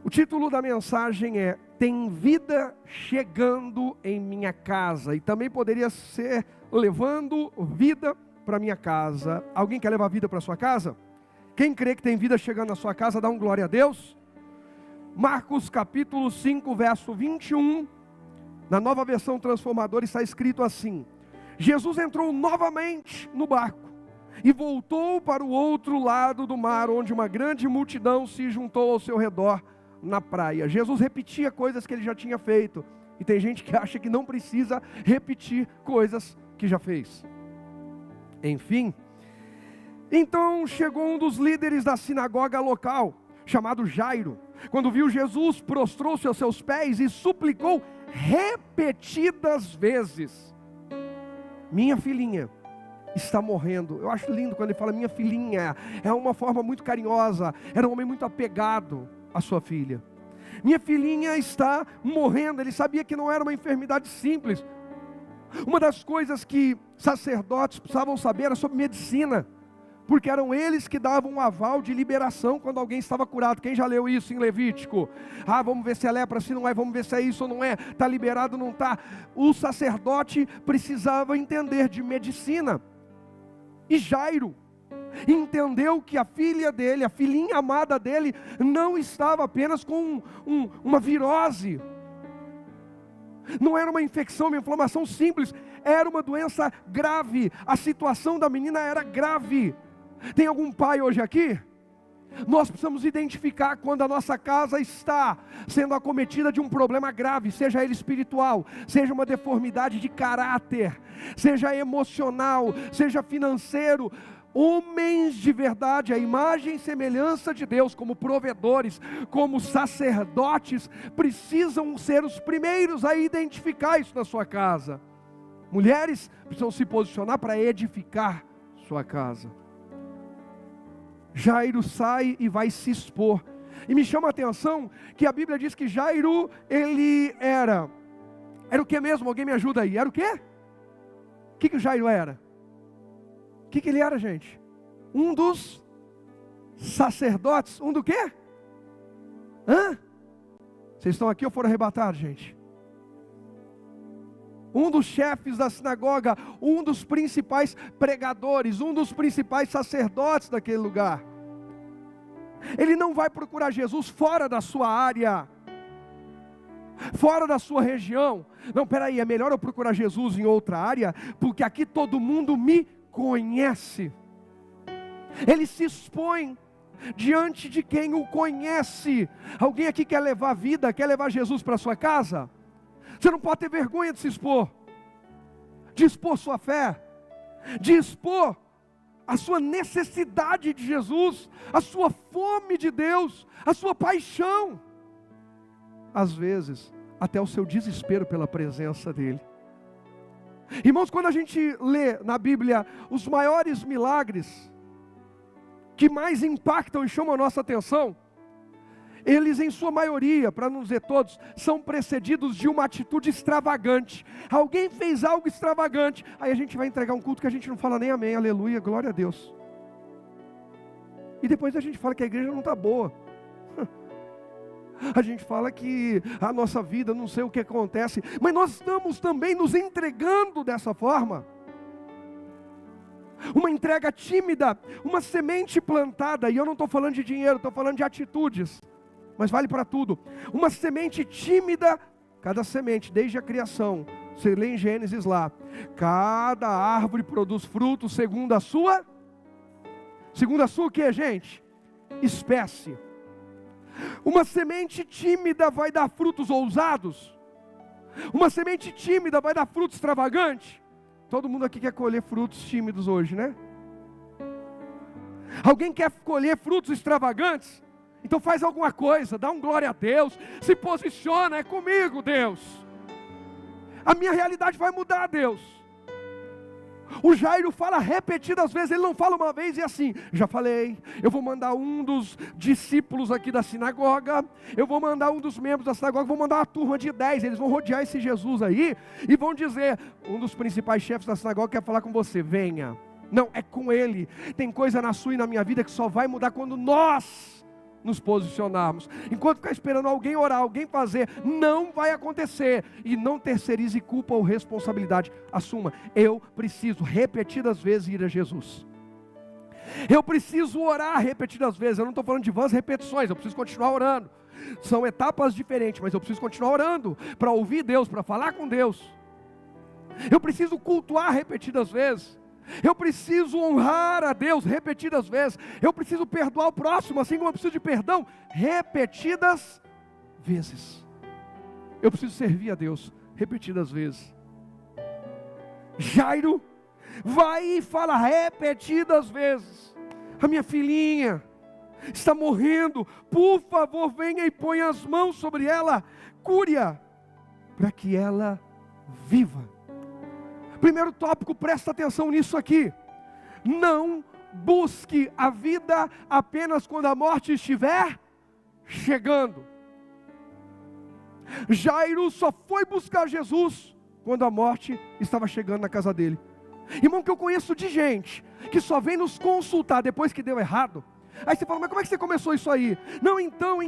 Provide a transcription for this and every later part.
O título da mensagem é Tem vida chegando em minha casa. E também poderia ser levando vida para minha casa. Alguém quer levar vida para sua casa? Quem crê que tem vida chegando na sua casa, dá um glória a Deus. Marcos capítulo 5, verso 21. Na nova versão transformadora está escrito assim: Jesus entrou novamente no barco e voltou para o outro lado do mar, onde uma grande multidão se juntou ao seu redor na praia. Jesus repetia coisas que ele já tinha feito. E tem gente que acha que não precisa repetir coisas que já fez. Enfim, então chegou um dos líderes da sinagoga local, chamado Jairo. Quando viu Jesus, prostrou-se aos seus pés e suplicou repetidas vezes: minha filhinha está morrendo. Eu acho lindo quando ele fala minha filhinha. É uma forma muito carinhosa. Era um homem muito apegado à sua filha. Minha filhinha está morrendo. Ele sabia que não era uma enfermidade simples. Uma das coisas que sacerdotes precisavam saber era sobre medicina, porque eram eles que davam um aval de liberação quando alguém estava curado. Quem já leu isso em Levítico? Vamos ver se é lepra, se não é, vamos ver se é isso ou não é, está liberado ou não está. O sacerdote precisava entender de medicina. E Jairo entendeu que a filha dele, a filhinha amada dele, não estava apenas com uma virose. Não era uma infecção, uma inflamação simples, era uma doença grave. A situação da menina era grave. Tem algum pai hoje aqui? Nós precisamos identificar quando a nossa casa está sendo acometida de um problema grave, seja ele espiritual, seja uma deformidade de caráter, seja emocional, seja financeiro. Homens de verdade, a imagem e semelhança de Deus, como provedores, como sacerdotes, precisam ser os primeiros a identificar isso na sua casa. Mulheres precisam se posicionar para edificar sua casa. Jairo sai e vai se expor. E me chama a atenção que a Bíblia diz que Jairo, ele era o que mesmo? Alguém me ajuda aí. Era o quê? O que o Jairo era? O que ele era, gente? Um dos sacerdotes. Um do quê? Vocês estão aqui ou foram arrebatados, gente? Um dos chefes da sinagoga, um dos principais pregadores, um dos principais sacerdotes daquele lugar. Ele não vai procurar Jesus fora da sua área, fora da sua região. Não, peraí, é melhor eu procurar Jesus em outra área, porque aqui todo mundo me conhece. Ele se expõe diante de quem o conhece. Alguém aqui quer levar vida, quer levar Jesus para sua casa? Você não pode ter vergonha de se expor, de expor sua fé, de expor a sua necessidade de Jesus, a sua fome de Deus, a sua paixão, às vezes até o seu desespero pela presença dEle. Irmãos, quando a gente lê na Bíblia os maiores milagres que mais impactam e chamam a nossa atenção, eles em sua maioria, para não dizer todos, são precedidos de uma atitude extravagante. Alguém fez algo extravagante, aí a gente vai entregar um culto que a gente não fala nem amém, aleluia, glória a Deus. E depois a gente fala que a igreja não está boa. A gente fala que a nossa vida, não sei o que acontece, mas nós estamos também nos entregando dessa forma. Uma entrega tímida, uma semente plantada, e eu não estou falando de dinheiro, estou falando de atitudes, mas vale para tudo. Uma semente tímida, cada semente, desde a criação, você lê em Gênesis lá, cada árvore produz frutos segundo a sua o que, gente? Espécie. Uma semente tímida vai dar frutos ousados? Uma semente tímida vai dar frutos extravagantes? Todo mundo aqui quer colher frutos tímidos hoje, né? Alguém quer colher frutos extravagantes? Então faz alguma coisa, dá um glória a Deus, se posiciona, é comigo, Deus. A minha realidade vai mudar, Deus. O Jairo fala repetidas vezes, ele não fala uma vez e assim, já falei, eu vou mandar um dos discípulos aqui da sinagoga, eu vou mandar um dos membros da sinagoga, vou mandar uma turma de 10, eles vão rodear esse Jesus aí, e vão dizer, um dos principais chefes da sinagoga quer falar com você, venha. Não, é com ele. Tem coisa na sua e na minha vida que só vai mudar quando nós nos posicionarmos. Enquanto ficar esperando alguém orar, alguém fazer, não vai acontecer. E não terceirize culpa ou responsabilidade. Assuma, eu preciso repetidas vezes ir a Jesus. Eu preciso orar repetidas vezes. Eu não estou falando de vãs repetições, eu preciso continuar orando. São etapas diferentes, mas eu preciso continuar orando para ouvir Deus, para falar com Deus. Eu preciso cultuar repetidas vezes. Eu preciso honrar a Deus repetidas vezes. Eu preciso perdoar o próximo, assim como eu preciso de perdão repetidas vezes. Eu preciso servir a Deus repetidas vezes. Jairo vai e fala repetidas vezes: a minha filhinha está morrendo, por favor venha e ponha as mãos sobre ela, cure-a, para que ela viva. Primeiro tópico, presta atenção nisso aqui: não busque a vida apenas quando a morte estiver chegando. Jairo só foi buscar Jesus quando a morte estava chegando na casa dele. Irmão, que eu conheço de gente que só vem nos consultar depois que deu errado. Aí você fala: mas como é que você começou isso aí? Não, então,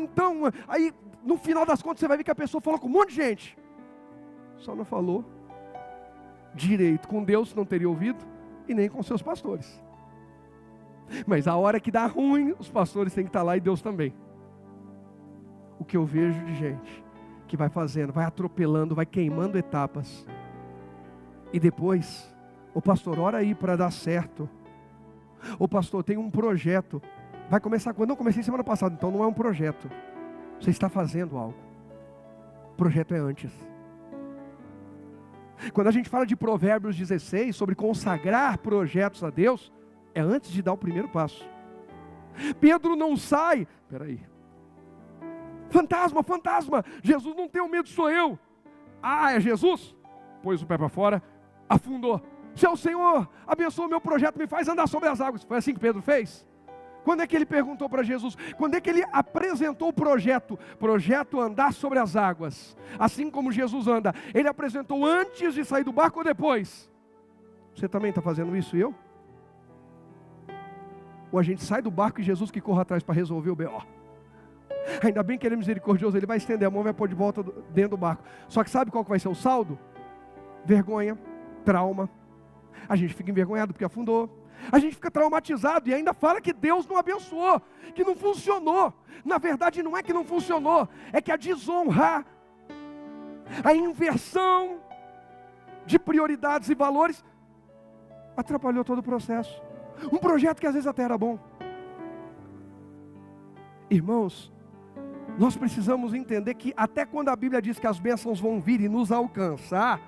aí no final das contas você vai ver que a pessoa falou com um monte de gente, só não falou direito com Deus, não teria ouvido, e nem com seus pastores. Mas a hora que dá ruim, os pastores têm que estar lá e Deus também. O que eu vejo de gente que vai fazendo, vai atropelando, vai queimando etapas, e depois: o pastor, ora aí para dar certo. O pastor, tem um projeto. Vai começar quando? Não, comecei semana passada. Então não é um projeto. Você está fazendo algo. O projeto é antes. Quando a gente fala de Provérbios 16, sobre consagrar projetos a Deus, é antes de dar o primeiro passo. Pedro não sai. Espera aí. Fantasma, fantasma. Jesus não tem medo, sou eu. Ah, é Jesus? Pôs o pé para fora, afundou. Se é o Senhor, abençoa o meu projeto, me faz andar sobre as águas. Foi assim que Pedro fez? Quando é que ele perguntou para Jesus? Quando é que ele apresentou o projeto? Projeto andar sobre as águas. Assim como Jesus anda. Ele apresentou antes de sair do barco ou depois? Você também está fazendo isso e eu? Ou a gente sai do barco e Jesus que corre atrás para resolver o B.O.? Ainda bem que ele é misericordioso, ele vai estender a mão e vai pôr de volta dentro do barco. Só que sabe qual que vai ser o saldo? Vergonha, trauma. A gente fica envergonhado porque afundou. A gente fica traumatizado e ainda fala que Deus não abençoou, que não funcionou. Na verdade não é que não funcionou, é que a desonra, a inversão de prioridades e valores atrapalhou todo o processo. Um projeto que às vezes até era bom. Irmãos, nós precisamos entender que até quando a Bíblia diz que as bênçãos vão vir e nos alcançar,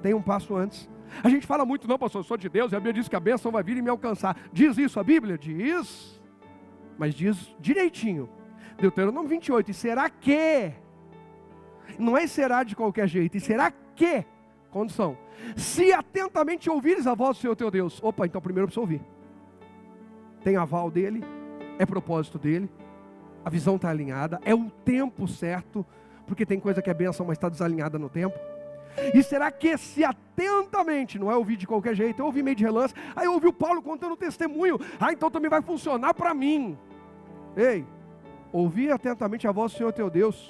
tem um passo antes. A gente fala muito: não, pastor, eu sou de Deus, e a Bíblia diz que a bênção vai vir e me alcançar. Diz isso a Bíblia? Diz, mas diz direitinho. Deuteronômio 28, e será que, não é será de qualquer jeito, e será que, condição, se atentamente ouvires a voz do Senhor teu Deus. Opa, então primeiro eu preciso ouvir. Tem aval dele, é propósito dele, a visão está alinhada, é o tempo certo, porque tem coisa que é bênção, mas está desalinhada no tempo. E será que se atentamente, não é ouvir de qualquer jeito, eu ouvi meio de relance, aí eu ouvi o Paulo contando o testemunho, então também vai funcionar para mim. Ei, ouvir atentamente a voz do Senhor teu Deus,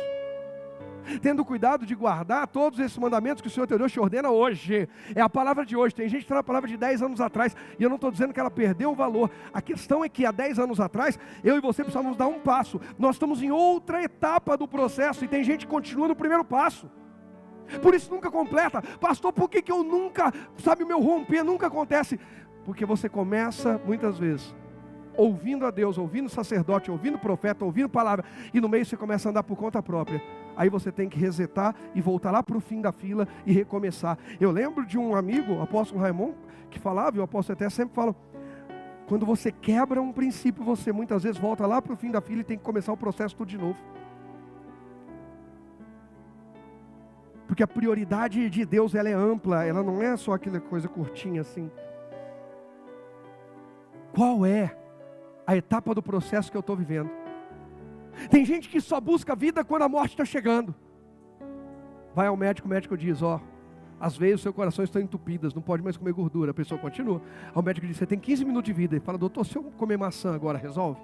tendo cuidado de guardar todos esses mandamentos que o Senhor teu Deus te ordena hoje. É a palavra de hoje. Tem gente que está na palavra de 10 anos atrás, e eu não estou dizendo que ela perdeu o valor. A questão é que há 10 anos atrás, eu e você precisamos dar um passo. Nós estamos em outra etapa do processo, e tem gente que continua no primeiro passo. Por isso nunca completa. Pastor, por que eu nunca, sabe, o meu romper nunca acontece? Porque você começa muitas vezes ouvindo a Deus, ouvindo o sacerdote, ouvindo o profeta, ouvindo palavra, e no meio você começa a andar por conta própria. Aí você tem que resetar e voltar lá para o fim da fila e recomeçar. Eu lembro de um amigo, o apóstolo Raimon, que falava, e o apóstolo até sempre fala: quando você quebra um princípio, você muitas vezes volta lá para o fim da fila e tem que começar o processo tudo de novo. Porque a prioridade de Deus, ela é ampla, ela não é só aquela coisa curtinha assim. Qual é a etapa do processo que eu estou vivendo? Tem gente que só busca a vida quando a morte está chegando. Vai ao médico, o médico diz: às vezes o seu coração está entupidas, não pode mais comer gordura. A pessoa continua. O médico diz: você tem 15 minutos de vida. Ele fala: doutor, se eu comer maçã agora, resolve?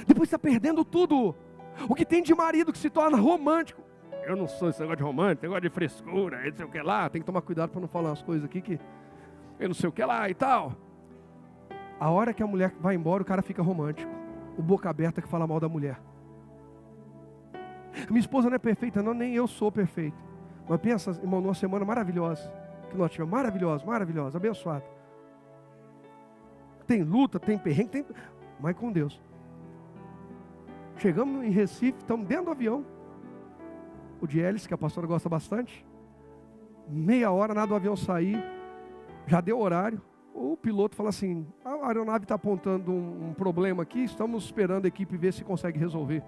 Depois está perdendo tudo. O que tem de marido que se torna romântico. Eu não sou esse negócio de romântico, negócio de frescura, não sei o que lá. Tem que tomar cuidado para não falar umas coisas aqui que eu não sei o que lá e tal. A hora que a mulher vai embora, o cara fica romântico. O boca aberta que fala mal da mulher. Minha esposa não é perfeita, não, nem eu sou perfeito. Mas pensa, irmão, numa semana maravilhosa que nós tivemos, maravilhosa, abençoada. Tem luta, tem perrengue, mas com Deus. Chegamos em Recife, estamos dentro do avião. O de hélice, que a pastora gosta bastante. Meia hora, nada do avião sair. Já deu horário. O piloto fala assim, a aeronave está apontando um problema aqui, estamos esperando a equipe ver se consegue resolver.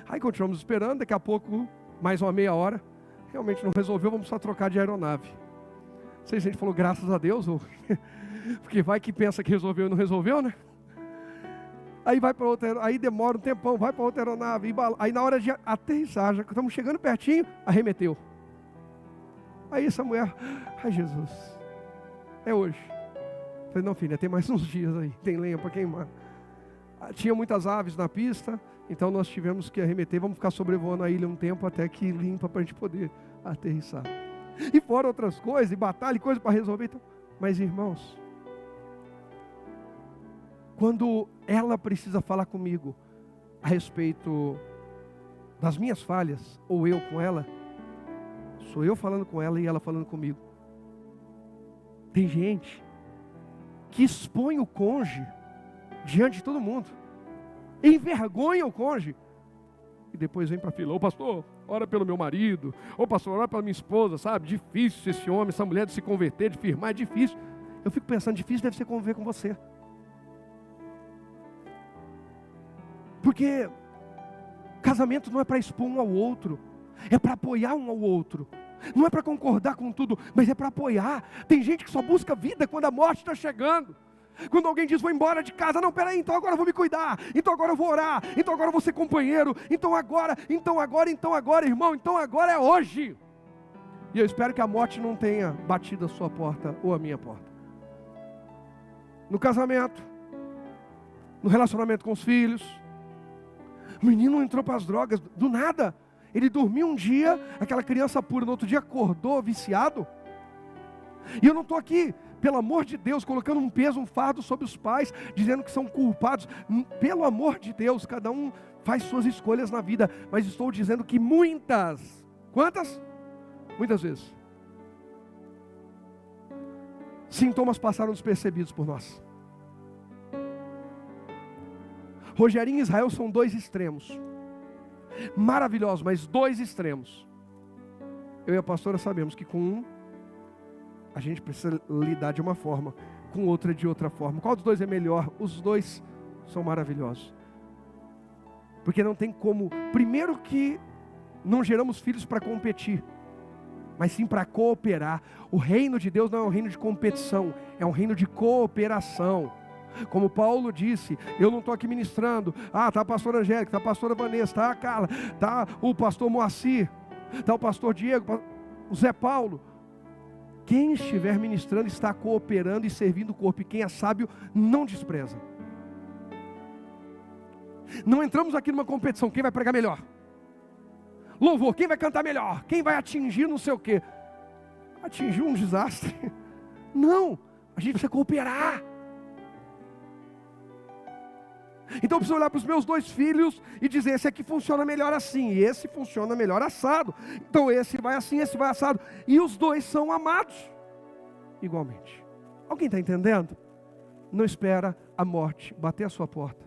Aí continuamos esperando, daqui a pouco, mais uma meia hora. Realmente não resolveu, vamos só trocar de aeronave. Não sei se a gente falou graças a Deus, ou... porque vai que pensa que resolveu e não resolveu, né? Aí vai para outra, aí demora um tempão, vai para outra aeronave, aí na hora de aterrissar, já estamos chegando pertinho, arremeteu. Aí essa mulher, ai Jesus, é hoje. Eu falei, não filha, tem mais uns dias aí, tem lenha para queimar. Tinha muitas aves na pista, então nós tivemos que arremeter, vamos ficar sobrevoando a ilha um tempo até que limpa para a gente poder aterrissar. E fora outras coisas, e batalha, e coisa para resolver. Então... Mas irmãos, quando ela precisa falar comigo a respeito das minhas falhas, ou eu com ela, sou eu falando com ela e ela falando comigo. Tem gente que expõe o cônjuge diante de todo mundo, envergonha o cônjuge, e depois vem para a fila, ô pastor, ora pelo meu marido, ô pastor, ora pela minha esposa, sabe, difícil esse homem, essa mulher de se converter, de firmar, é difícil. Eu fico pensando, difícil deve ser conviver com você, porque casamento não é para expor um ao outro, é para apoiar um ao outro. Não é para concordar com tudo, mas é para apoiar. Tem gente que só busca vida quando a morte está chegando. Quando alguém diz, vou embora de casa. Não, peraí, então agora eu vou me cuidar. Então agora eu vou orar. Então agora eu vou ser companheiro. Então agora, irmão. Então agora é hoje. E eu espero que a morte não tenha batido a sua porta ou a minha porta. No casamento, no relacionamento com os filhos. O menino entrou para as drogas do nada. Ele dormiu um dia, aquela criança pura, no outro dia acordou viciado. E eu não estou aqui, pelo amor de Deus, colocando um peso, um fardo sobre os pais, dizendo que são culpados. Pelo amor de Deus, cada um faz suas escolhas na vida. Mas estou dizendo que muitas, quantas? Muitas vezes, sintomas passaram despercebidos por nós. Rogerinho e Israel são dois extremos. Maravilhosos, mas dois extremos. Eu e a pastora sabemos que com um a gente precisa lidar de uma forma, com outra de outra forma. Qual dos dois é melhor? Os dois são maravilhosos. Porque não tem como, primeiro que não geramos filhos para competir, mas sim para cooperar. O reino de Deus não é um reino de competição, é um reino de cooperação. Como Paulo disse, eu não estou aqui ministrando. Está a pastora Angélica, está a pastora Vanessa, está a Carla, está o pastor Moacir, está o pastor Diego, o Zé Paulo. Quem estiver ministrando está cooperando e servindo o corpo. E quem é sábio não despreza. Não entramos aqui numa competição, quem vai pregar melhor? Louvor, quem vai cantar melhor? Quem vai atingir não sei o quê? Atingir um desastre? Não, a gente precisa cooperar. Então eu preciso olhar para os meus dois filhos e dizer, esse aqui funciona melhor assim, e esse funciona melhor assado. Então esse vai assim, esse vai assado. E os dois são amados igualmente. Alguém está entendendo? Não espera a morte bater a sua porta.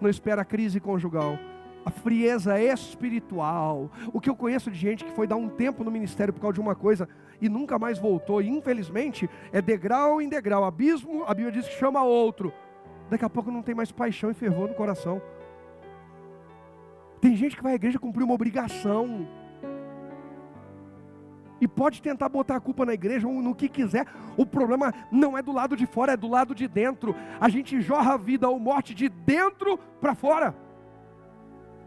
Não espera a crise conjugal. A frieza espiritual. O que eu conheço de gente que foi dar um tempo no ministério por causa de uma coisa e nunca mais voltou. E infelizmente é degrau em degrau. Abismo, a Bíblia diz que chama outro. Daqui a pouco não tem mais paixão e fervor no coração. Tem gente que vai à igreja cumprir uma obrigação. E pode tentar botar a culpa na igreja ou no que quiser. O problema não é do lado de fora, é do lado de dentro. A gente jorra a vida ou morte de dentro para fora.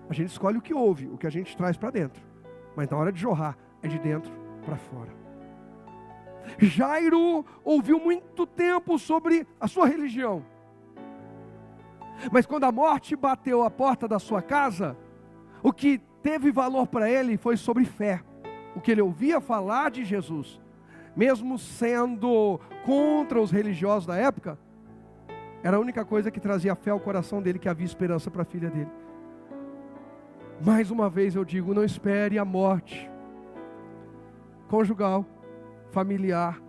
A gente escolhe o que ouve, o que a gente traz para dentro. Mas na hora de jorrar, é de dentro para fora. Jairo ouviu muito tempo sobre a sua religião. Mas quando a morte bateu a porta da sua casa, o que teve valor para ele foi sobre fé. O que ele ouvia falar de Jesus, mesmo sendo contra os religiosos da época, era a única coisa que trazia fé ao coração dele, que havia esperança para a filha dele. Mais uma vez eu digo, não espere a morte conjugal, familiar,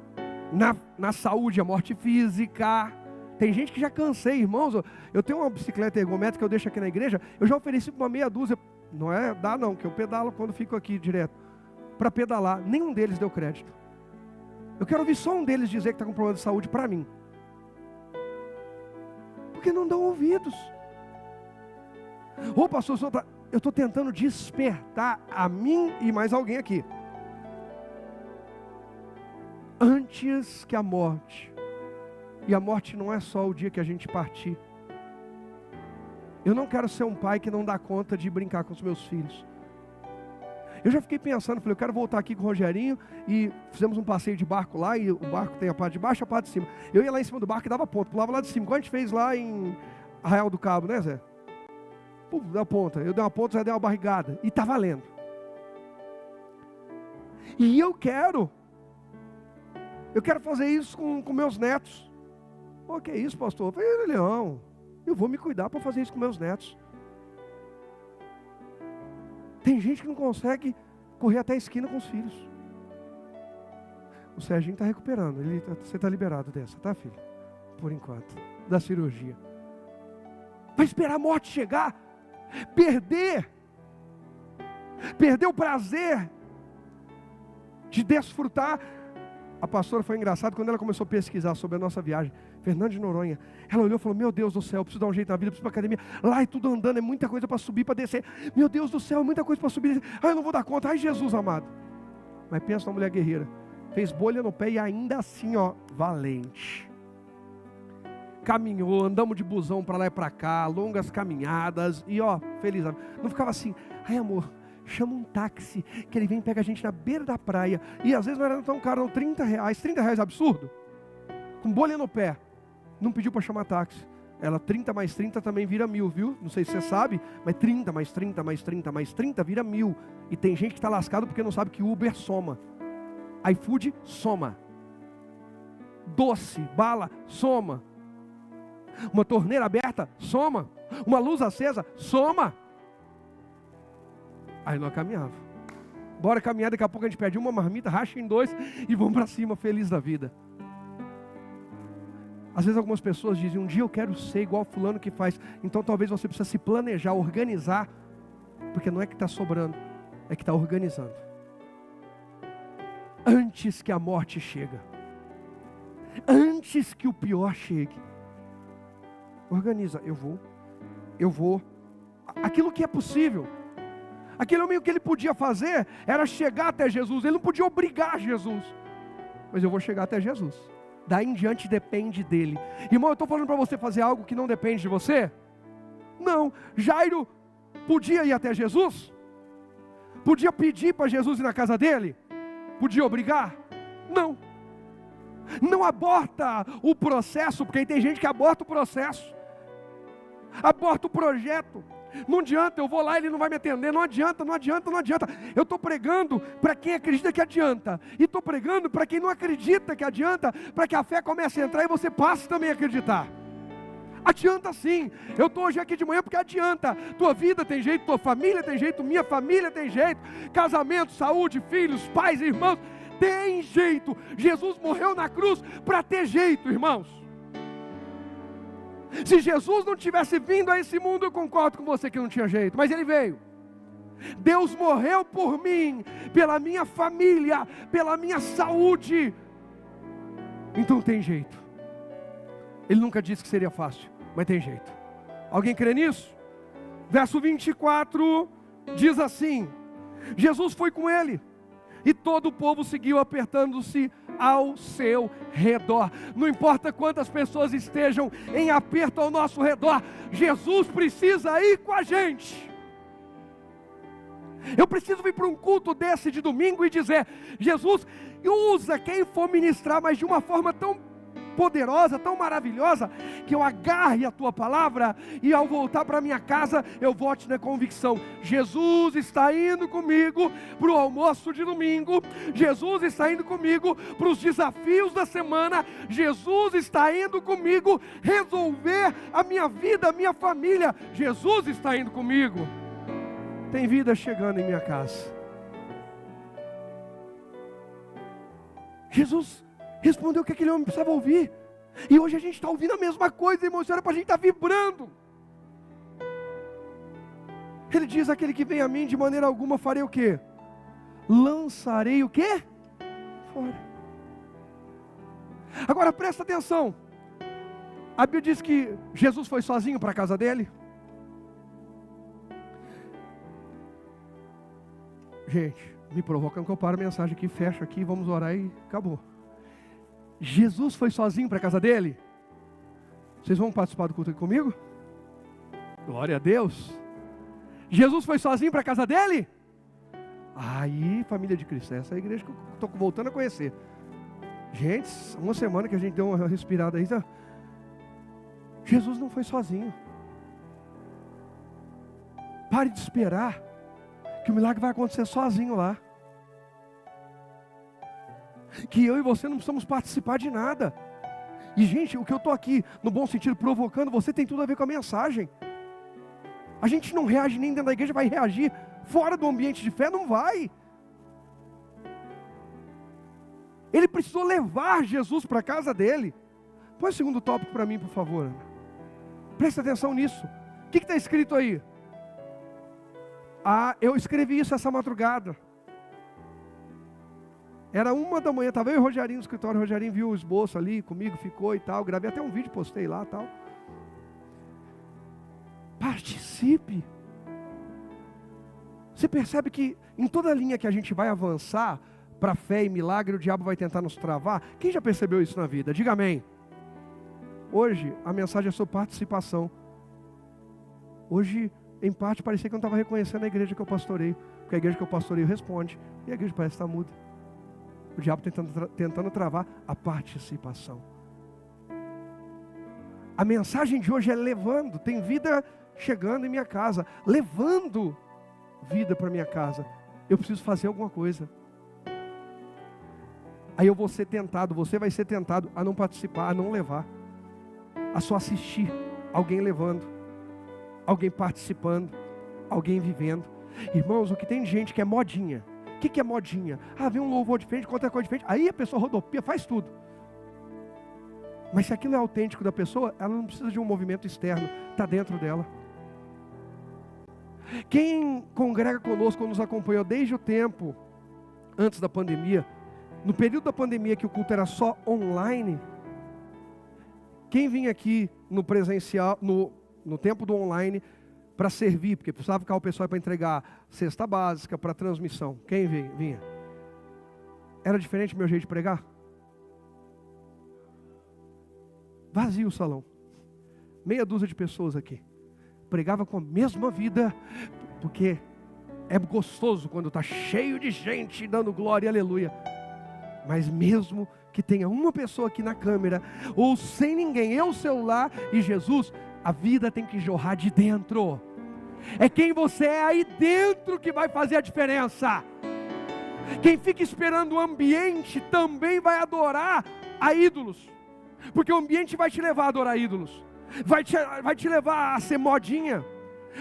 na saúde, a morte física. Tem gente que já cansei, irmãos. Eu tenho uma bicicleta ergométrica que eu deixo aqui na igreja. Eu já ofereci para uma meia dúzia. Não é, dá não, que eu pedalo quando fico aqui direto. Para pedalar, nenhum deles deu crédito. Eu quero ouvir só um deles dizer que está com problema de saúde para mim. Porque não dão ouvidos. Ô pastor, eu estou tentando despertar a mim e mais alguém aqui. Antes que a morte, e a morte não é só o dia que a gente partir. Eu não quero ser um pai que não dá conta de brincar com os meus filhos. Eu já fiquei pensando, falei, eu quero voltar aqui com o Rogerinho, e fizemos um passeio de barco lá, e o barco tem a parte de baixo e a parte de cima. Eu ia lá em cima do barco e dava ponta, pulava lá de cima, igual a gente fez lá em Arraial do Cabo, né, Zé? Pum, dá ponta, eu dei uma ponta, já dei uma barrigada, e tá valendo. E eu quero fazer isso com meus netos. Pô, que é isso, pastor? Eu falei, Leão, eu vou me cuidar para fazer isso com meus netos. Tem gente que não consegue correr até a esquina com os filhos. O Serginho está recuperando. Você está liberado dessa, tá, filho? Por enquanto. Da cirurgia. Vai esperar a morte chegar. Perder o prazer de desfrutar. A pastora foi engraçada quando ela começou a pesquisar sobre a nossa viagem. Fernando de Noronha. Ela olhou e falou, meu Deus do céu, eu preciso dar um jeito na vida, eu preciso ir para academia. Lá é tudo andando, é muita coisa para subir, para descer. Meu Deus do céu, é muita coisa para subir. Eu não vou dar conta. Ai, Jesus amado. Mas pensa numa mulher guerreira. Fez bolha no pé e ainda assim, valente. Caminhou, andamos de busão para lá e para cá, longas caminhadas. E feliz. Não ficava assim, ai amor, chama um táxi, que ele vem e pega a gente na beira da praia. E às vezes não era tão caro, não, R$30 absurdo. Com bolha no pé. Não pediu para chamar táxi. Ela 30 mais 30 também vira 1000, viu? Não sei se você sabe, mas 30 mais 30 mais 30 mais 30 vira 1000. E tem gente que está lascado porque não sabe que Uber soma. iFood soma. Doce, bala, soma. Uma torneira aberta, soma. Uma luz acesa, soma. Aí nós caminhava. Bora caminhar, daqui a pouco a gente pede uma marmita, racha em 2 e vamos para cima, feliz da vida. Às vezes algumas pessoas dizem, um dia eu quero ser igual fulano que faz. Então talvez você precise se planejar, organizar. Porque não é que está sobrando, é que está organizando. Antes que a morte chega. Antes que o pior chegue. Organiza, eu vou. Aquilo que é possível. Aquilo meio que ele podia fazer era chegar até Jesus. Ele não podia obrigar Jesus. Mas eu vou chegar até Jesus. Daí em diante depende dele. Irmão, eu estou falando para você fazer algo que não depende de você? Não. Jairo podia ir até Jesus? Podia pedir para Jesus ir na casa dele? Podia obrigar? Não. Não aborta o processo, porque aí tem gente que aborta o processo. Aborta o projeto. Não adianta, eu vou lá e ele não vai me atender. Não adianta. Eu estou pregando para quem acredita que adianta. E estou pregando para quem não acredita que adianta, para que a fé comece a entrar e você passe também a acreditar. Adianta sim. Eu estou hoje aqui de manhã porque adianta. Tua vida tem jeito, tua família tem jeito, minha família tem jeito. Casamento, saúde, filhos, pais, irmãos. Tem jeito. Jesus morreu na cruz para ter jeito, irmãos. Se Jesus não tivesse vindo a esse mundo, eu concordo com você que não tinha jeito, mas Ele veio. Deus morreu por mim, pela minha família, pela minha saúde. Então tem jeito. Ele nunca disse que seria fácil, mas tem jeito. Alguém crê nisso? Verso 24 diz assim: Jesus foi com ele, e todo o povo seguiu apertando-se ao seu redor. Não importa quantas pessoas estejam em aperto ao nosso redor, Jesus precisa ir com a gente. Eu preciso vir para um culto desse de domingo e dizer: Jesus, usa quem for ministrar, mas de uma forma tão poderosa, tão maravilhosa, que eu agarre a tua palavra e ao voltar para minha casa, eu volte na convicção: Jesus está indo comigo para o almoço de domingo, Jesus está indo comigo para os desafios da semana, Jesus está indo comigo resolver a minha vida, a minha família, Jesus está indo comigo. Tem vida chegando em minha casa. Jesus respondeu o que aquele homem precisava ouvir. E hoje a gente está ouvindo a mesma coisa, irmãos. Era para a gente estar vibrando. Ele diz: aquele que vem a mim, de maneira alguma farei o quê? Lançarei o quê? Fora. Agora presta atenção. A Bíblia diz que Jesus foi sozinho para a casa dele. Gente, me provocando que eu paro a mensagem aqui, fecho aqui, vamos orar e acabou. Jesus foi sozinho para a casa dele? Vocês vão participar do culto aqui comigo? Glória a Deus. Jesus foi sozinho para a casa dele? Aí, família de Cristo, essa é a igreja que eu estou voltando a conhecer. Gente, uma semana que a gente deu uma respirada aí, tá? Jesus não foi sozinho. Pare de esperar que o milagre vai acontecer sozinho lá. Que eu e você não precisamos participar de nada. E gente, o que eu estou aqui, no bom sentido, provocando, você tem tudo a ver com a mensagem. A gente não reage nem dentro da igreja, vai reagir fora do ambiente de fé? Não vai. Ele precisou levar Jesus para a casa dele. Põe o segundo tópico para mim, por favor. Presta atenção nisso. O que está escrito aí? Eu escrevi isso essa madrugada. Era 1h, estava eu e o Rogerinho no escritório. O Rogerinho viu o esboço ali comigo, ficou e tal. Gravei até um vídeo, postei lá e tal. Participe. Você percebe que em toda linha que a gente vai avançar para fé e milagre, o diabo vai tentar nos travar? Quem já percebeu isso na vida? Diga amém. Hoje a mensagem é sobre participação. Hoje, em parte, parecia que eu não estava reconhecendo a igreja que eu pastorei. Porque a igreja que eu pastorei responde. E a igreja parece estar muda. O diabo tentando travar a participação. A mensagem de hoje é levando. Tem vida chegando em minha casa. Levando vida para minha casa. Eu preciso fazer alguma coisa. Aí eu vou ser tentado, você vai ser tentado a não participar, a não levar. A só assistir alguém levando. Alguém participando. Alguém vivendo. Irmãos, o que tem de gente que é modinha. O que é modinha? Vem um louvor diferente, outra coisa diferente. Aí a pessoa rodopia, faz tudo. Mas se aquilo é autêntico da pessoa, ela não precisa de um movimento externo. Está dentro dela. Quem congrega conosco, nos acompanhou desde o tempo antes da pandemia, no período da pandemia que o culto era só online, quem vinha aqui no presencial, no tempo do online, para servir, porque precisava ficar o pessoal para entregar cesta básica, para transmissão. Quem vinha? Era diferente o meu jeito de pregar? Vazio o salão. Meia dúzia de pessoas aqui. Pregava com a mesma vida, porque é gostoso quando está cheio de gente dando glória e aleluia. Mas mesmo que tenha uma pessoa aqui na câmera, ou sem ninguém, eu, o celular e Jesus, a vida tem que jorrar de dentro. É quem você é aí dentro que vai fazer a diferença. Quem fica esperando o ambiente também vai adorar a ídolos. Porque o ambiente vai te levar a adorar ídolos. Vai te levar a ser modinha.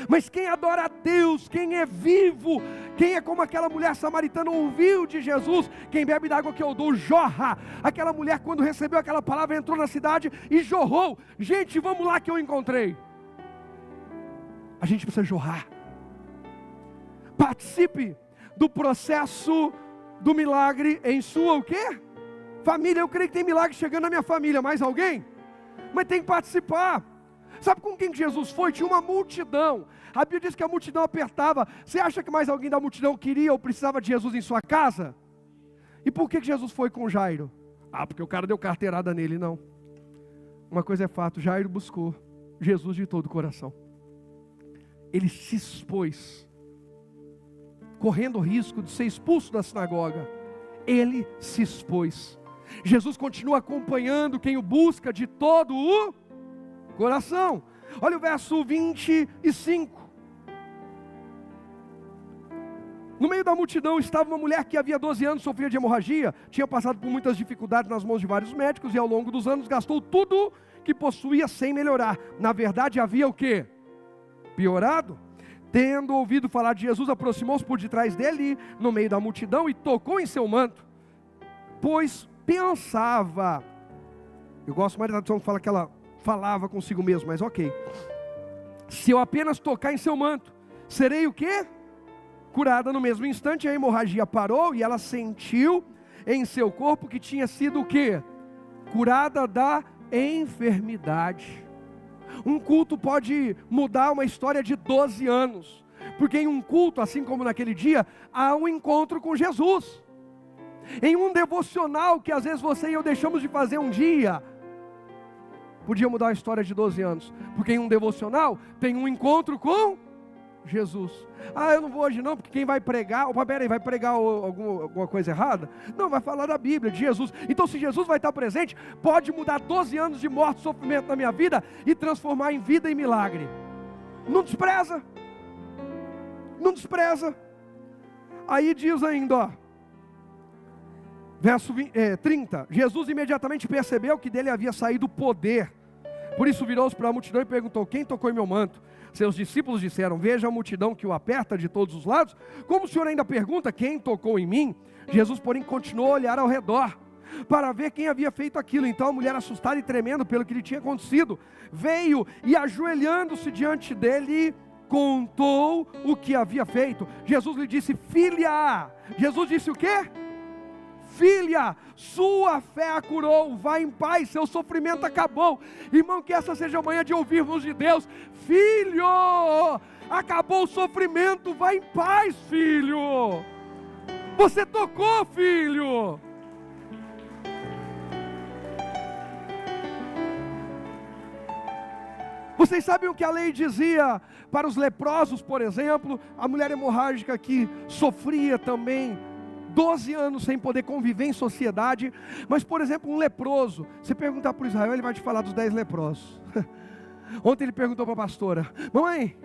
Mas quem adora a Deus, quem é vivo, quem é como aquela mulher samaritana ouviu de Jesus, quem bebe da água que eu dou, jorra. Aquela mulher, quando recebeu aquela palavra, entrou na cidade e jorrou. Gente, vamos lá que eu encontrei. A gente precisa jorrar. Participe do processo do milagre em sua o quê? Família. Eu creio que tem milagre chegando na minha família. Mais alguém? Mas tem que participar. Sabe com quem Jesus foi? Tinha uma multidão. A Bíblia diz que a multidão apertava. Você acha que mais alguém da multidão queria ou precisava de Jesus em sua casa? E por que Jesus foi com Jairo? Porque o cara deu carteirada nele. Não. Uma coisa é fato, Jairo buscou Jesus de todo o coração. Ele se expôs, correndo o risco de ser expulso da sinagoga. Ele se expôs. Jesus continua acompanhando quem o busca de todo o coração. Olha o verso 25. No meio da multidão estava uma mulher que havia 12 anos sofria de hemorragia, tinha passado por muitas dificuldades nas mãos de vários médicos e ao longo dos anos gastou tudo que possuía sem melhorar. Na verdade havia o quê? Piorado. Tendo ouvido falar de Jesus, aproximou-se por detrás dele, no meio da multidão, e tocou em seu manto, pois pensava, eu gosto mais da tradução que fala que ela falava consigo mesmo, mas ok, se eu apenas tocar em seu manto, serei o quê? Curada. No mesmo instante a hemorragia parou e ela sentiu em seu corpo que tinha sido o quê? Curada da enfermidade. Um culto pode mudar uma história de 12 anos, porque em um culto, assim como naquele dia, há um encontro com Jesus. Em um devocional que às vezes você e eu deixamos de fazer um dia, podia mudar a história de 12 anos, porque em um devocional tem um encontro com Jesus. Ah, eu não vou hoje não, porque quem vai pregar, opa, peraí, vai pregar alguma coisa errada? Não, vai falar da Bíblia, de Jesus. Então se Jesus vai estar presente, pode mudar 12 anos de morte e sofrimento na minha vida e transformar em vida e milagre. Não despreza. Não despreza. Aí diz ainda, ó, verso 30, Jesus imediatamente percebeu que dele havia saído poder. Por isso virou-se para a multidão e perguntou: quem tocou em meu manto? Seus discípulos disseram: veja a multidão que o aperta de todos os lados. Como o Senhor ainda pergunta: quem tocou em mim? Jesus, porém, continuou a olhar ao redor para ver quem havia feito aquilo. Então a mulher, assustada e tremendo pelo que lhe tinha acontecido, veio e, ajoelhando-se diante dele, contou o que havia feito. Jesus lhe disse: filha. Jesus disse o quê? Filha, sua fé a curou, vá em paz, seu sofrimento acabou. Irmão, que essa seja a manhã de ouvirmos de Deus: filho, acabou o sofrimento, vá em paz, filho. Você tocou, filho. Vocês sabem o que a lei dizia para os leprosos, por exemplo? A mulher hemorrágica que sofria também 12 anos sem poder conviver em sociedade. Mas, por exemplo, um leproso, você perguntar para o Israel, ele vai te falar dos 10 leprosos. Ontem ele perguntou para a pastora: mamãe,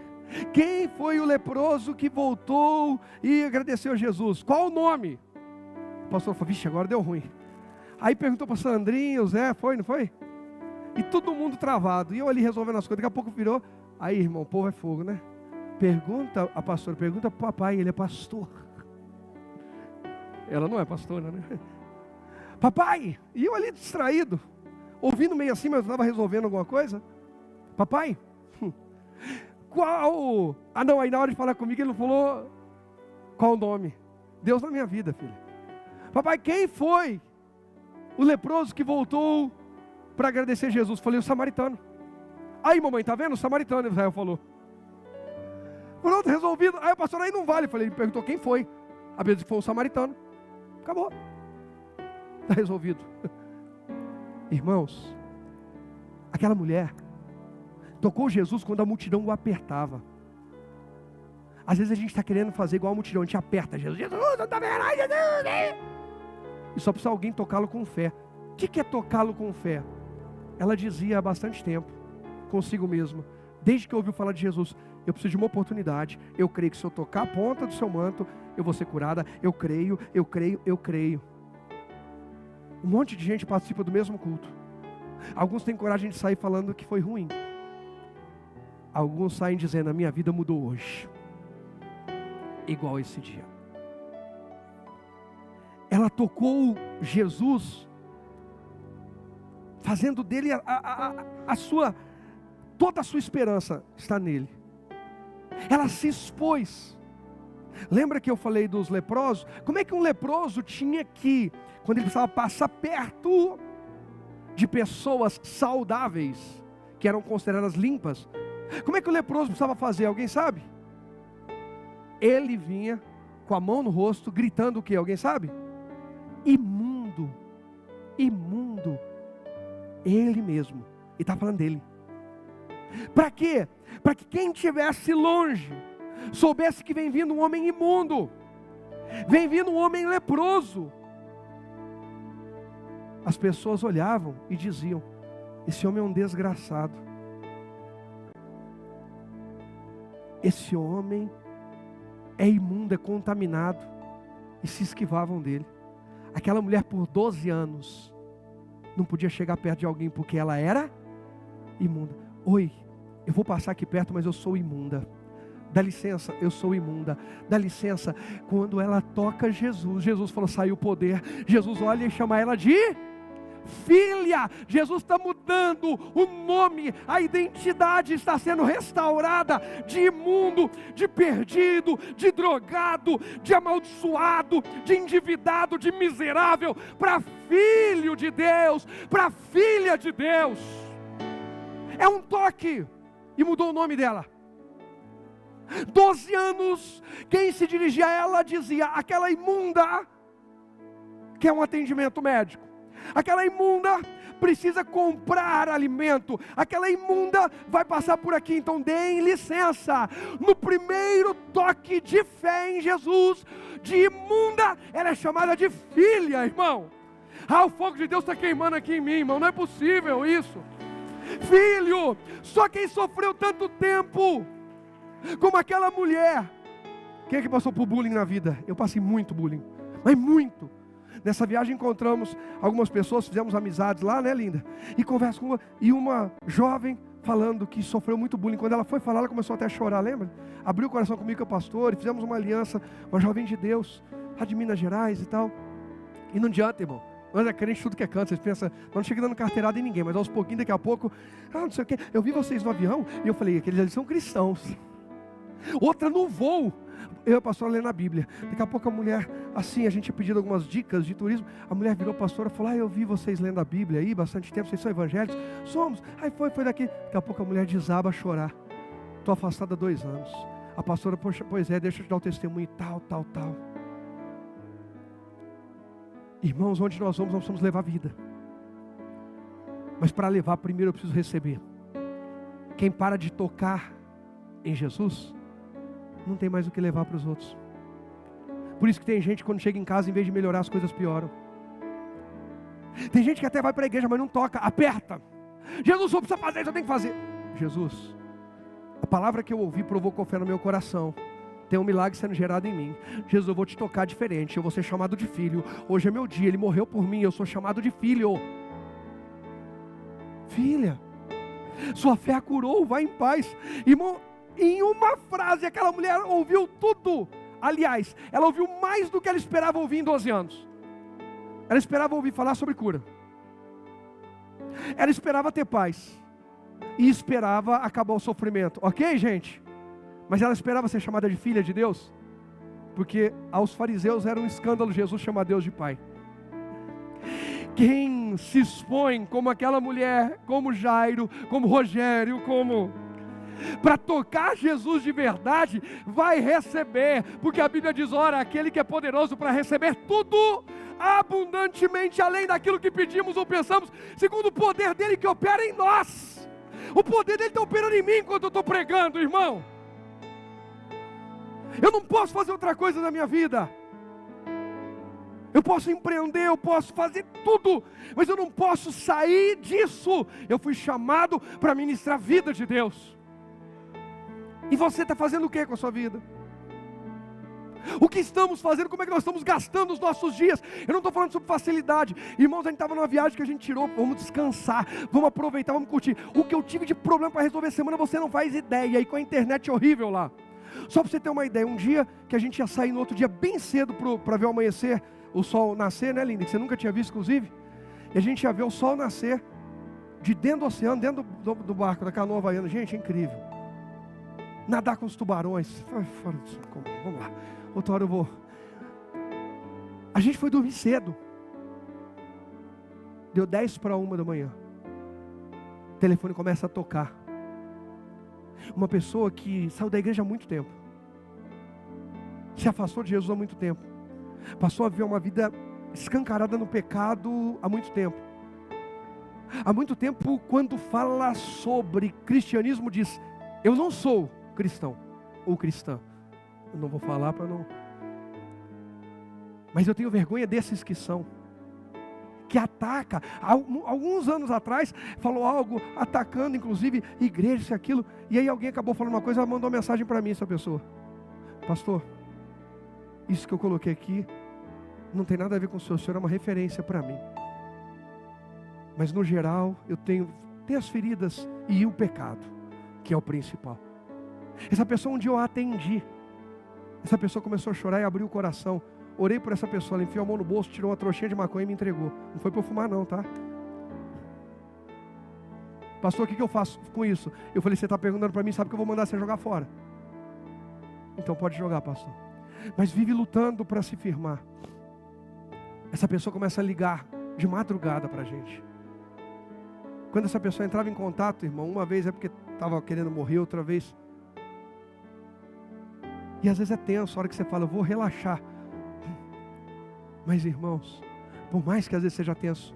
quem foi o leproso que voltou e agradeceu a Jesus? Qual o nome? O pastor falou: vixe, agora deu ruim. Aí perguntou para o Sandrinho, o Zé, foi, não foi? E todo mundo travado, e eu ali resolvendo as coisas. Daqui a pouco virou: aí, irmão, o povo é fogo, né? Pergunta a pastora, pergunta para o papai, ele é pastor. Ela não é pastora, né? Papai, e eu ali distraído, ouvindo meio assim, mas eu estava resolvendo alguma coisa. Papai, qual? Ah não, aí na hora de falar comigo ele não falou qual o nome. Deus na minha vida, filho. Papai, quem foi o leproso que voltou para agradecer Jesus? Falei: o samaritano. Aí, mamãe, tá vendo? O samaritano, Israel falou. Pronto, resolvido. Aí o pastor: aí não vale. Falei: ele perguntou quem foi. A Bíblia disse que foi o samaritano. Acabou. Está resolvido. Irmãos, aquela mulher tocou Jesus quando a multidão o apertava. Às vezes a gente está querendo fazer igual a multidão, a gente aperta Jesus. Jesus, não está vendo? Ai, Jesus. E só precisa alguém tocá-lo com fé. O que é tocá-lo com fé? Ela dizia há bastante tempo, consigo mesma, desde que ouviu falar de Jesus: eu preciso de uma oportunidade. Eu creio que se eu tocar a ponta do seu manto, eu vou ser curada. Eu creio, eu creio, eu creio. Um monte de gente participa do mesmo culto. Alguns têm coragem de sair falando que foi ruim. Alguns saem dizendo: a minha vida mudou hoje, igual esse dia. Ela tocou Jesus, fazendo dele toda a sua esperança está nele. Ela se expôs. Lembra que eu falei dos leprosos? Como é que um leproso tinha que, quando ele precisava passar perto de pessoas saudáveis, que eram consideradas limpas, como é que o leproso precisava fazer? Alguém sabe? Ele vinha com a mão no rosto, gritando o quê? Alguém sabe? Imundo, imundo. Ele mesmo. E está falando dele. Para quê? Para que quem estivesse longe soubesse que vem vindo um homem imundo, vem vindo um homem leproso. as pessoas olhavam e diziam: esse homem é um desgraçado. Esse homem é imundo, é contaminado. E se esquivavam dele. Aquela mulher por 12 anos não podia chegar perto de alguém porque ela era imunda. Oi, eu vou passar aqui perto, mas eu sou imunda. Dá licença, eu sou imunda. Dá licença. Quando ela toca Jesus, Jesus falou: saiu o poder. Jesus olha e chama ela de filha. Jesus está mudando o nome, a identidade está sendo restaurada de imundo, de perdido, de drogado, de amaldiçoado, de endividado, de miserável, para filho de Deus, para filha de Deus. É um toque, e mudou o nome dela. 12 anos, quem se dirigia a ela dizia: aquela imunda quer um atendimento médico. Aquela imunda precisa comprar alimento. Aquela imunda vai passar por aqui, então deem licença. No primeiro toque de fé em Jesus, de imunda, ela é chamada de filha, irmão. O fogo de Deus está queimando aqui em mim, irmão. Não é possível isso. Filho, só quem sofreu tanto tempo como aquela mulher. Quem é que passou por bullying na vida? Eu passei muito bullying, mas muito. Nessa viagem encontramos algumas pessoas, fizemos amizades lá, né, linda? E conversa com uma jovem falando que sofreu muito bullying. Quando ela foi falar, ela começou até a chorar, lembra? Abriu o coração comigo, que é pastor, e fizemos uma aliança, uma jovem de Deus, lá de Minas Gerais e tal. E não adianta, irmão. Nós é crente tudo que é canto. Vocês pensam, não chega dando carteirada em ninguém, mas aos pouquinhos, daqui a pouco, não sei o quê. Eu vi vocês no avião e eu falei: aqueles ali são cristãos. Outra no voo. Eu e a pastora lendo a Bíblia. Daqui a pouco a mulher, assim, a gente tinha pedido algumas dicas de turismo. A mulher virou pastora e falou: eu vi vocês lendo a Bíblia aí bastante tempo, vocês são evangélicos? Somos. Aí foi daqui. Daqui a pouco a mulher desaba a chorar. Estou afastada há 2 anos. A pastora: pois é, deixa eu te dar o testemunho e tal. Irmãos, onde nós vamos, nós precisamos levar vida. Mas para levar, primeiro eu preciso receber. Quem para de tocar em Jesus não tem mais o que levar para os outros. Por isso que tem gente, quando chega em casa, em vez de melhorar, as coisas pioram. Tem gente que até vai para a igreja, mas não toca, aperta. Jesus, só precisa fazer isso, eu tenho que fazer. Jesus, a palavra que eu ouvi provocou fé no meu coração. Tem um milagre sendo gerado em mim. Jesus, eu vou te tocar diferente, eu vou ser chamado de filho. Hoje é meu dia, Ele morreu por mim, eu sou chamado de filho. Filha, sua fé a curou, vai em paz. Irmão, em uma frase, aquela mulher ouviu tudo. Aliás, ela ouviu mais do que ela esperava ouvir em 12 anos. Ela esperava ouvir falar sobre cura. Ela esperava ter paz. E esperava acabar o sofrimento. Ok, gente? Mas ela esperava ser chamada de filha de Deus. Porque aos fariseus era um escândalo Jesus chamar Deus de pai. Quem se expõe como aquela mulher, como Jairo, como Rogério, para tocar Jesus de verdade, vai receber, porque a Bíblia diz: ora, aquele que é poderoso para receber tudo, abundantemente, além daquilo que pedimos ou pensamos, segundo o poder dele que opera em nós. O poder dele está operando em mim enquanto eu estou pregando, irmão. Eu não posso fazer outra coisa na minha vida. Eu posso empreender, eu posso fazer tudo, mas eu não posso sair disso. Eu fui chamado para ministrar a vida de Deus. E você está fazendo o que com a sua vida? O que estamos fazendo? Como é que nós estamos gastando os nossos dias? Eu não estou falando sobre facilidade. Irmãos, a gente estava numa viagem que a gente tirou. Vamos descansar, vamos aproveitar, vamos curtir. O que eu tive de problema para resolver semana, você não faz ideia. E com a internet horrível lá. Só para você ter uma ideia, um dia que a gente ia sair no outro dia bem cedo para ver o amanhecer, o sol nascer, né, linda? Que você nunca tinha visto, inclusive. E a gente ia ver o sol nascer de dentro do oceano, dentro do barco, da canoa havaiana. Gente, é incrível. Nadar com os tubarões. Vamos lá. Outra hora eu vou. A gente foi dormir cedo. Deu 10:50 da manhã. O telefone começa a tocar. Uma pessoa que saiu da igreja há muito tempo. Se afastou de Jesus há muito tempo. Passou a viver uma vida escancarada no pecado há muito tempo. Há muito tempo, quando fala sobre cristianismo, diz: eu não sou cristão ou cristã. Eu não vou falar para não... Mas eu tenho vergonha desses que são. que ataca. Alguns anos atrás, falou algo atacando, inclusive, igreja, isso e aquilo. E aí alguém acabou falando uma coisa, ela mandou uma mensagem para mim, essa pessoa. Pastor, isso que eu coloquei aqui, não tem nada a ver com o senhor é uma referência para mim. Mas no geral, eu tenho as feridas e o pecado, que é o principal. Essa pessoa, um dia eu a atendi. Essa pessoa começou a chorar e abriu o coração. Orei por essa pessoa, ela enfiou a mão no bolso, tirou uma trouxinha de maconha e me entregou. Não foi para eu fumar não, tá? Pastor, o que eu faço com isso? Eu falei, você está perguntando para mim, sabe que eu vou mandar você jogar fora. Então pode jogar, pastor. Mas vive lutando para se firmar. Essa pessoa começa a ligar de madrugada para a gente. Quando essa pessoa entrava em contato, irmão, uma vez é porque estava querendo morrer, outra vez. E às vezes é tenso, a hora que você fala, eu vou relaxar. Mas irmãos, por mais que às vezes seja tenso,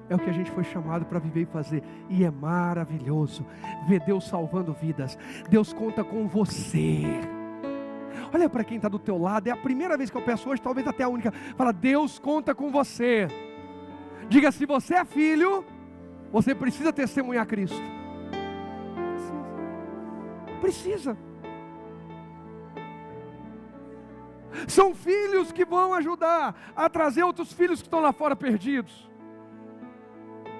é o que a gente foi chamado para viver e fazer. E é maravilhoso ver Deus salvando vidas. Deus conta com você. Olha para quem está do teu lado, é a primeira vez que eu peço hoje, talvez até a única. Fala, Deus conta com você. Diga, se você é filho, você precisa testemunhar Cristo. Precisa. São filhos que vão ajudar a trazer outros filhos que estão lá fora perdidos.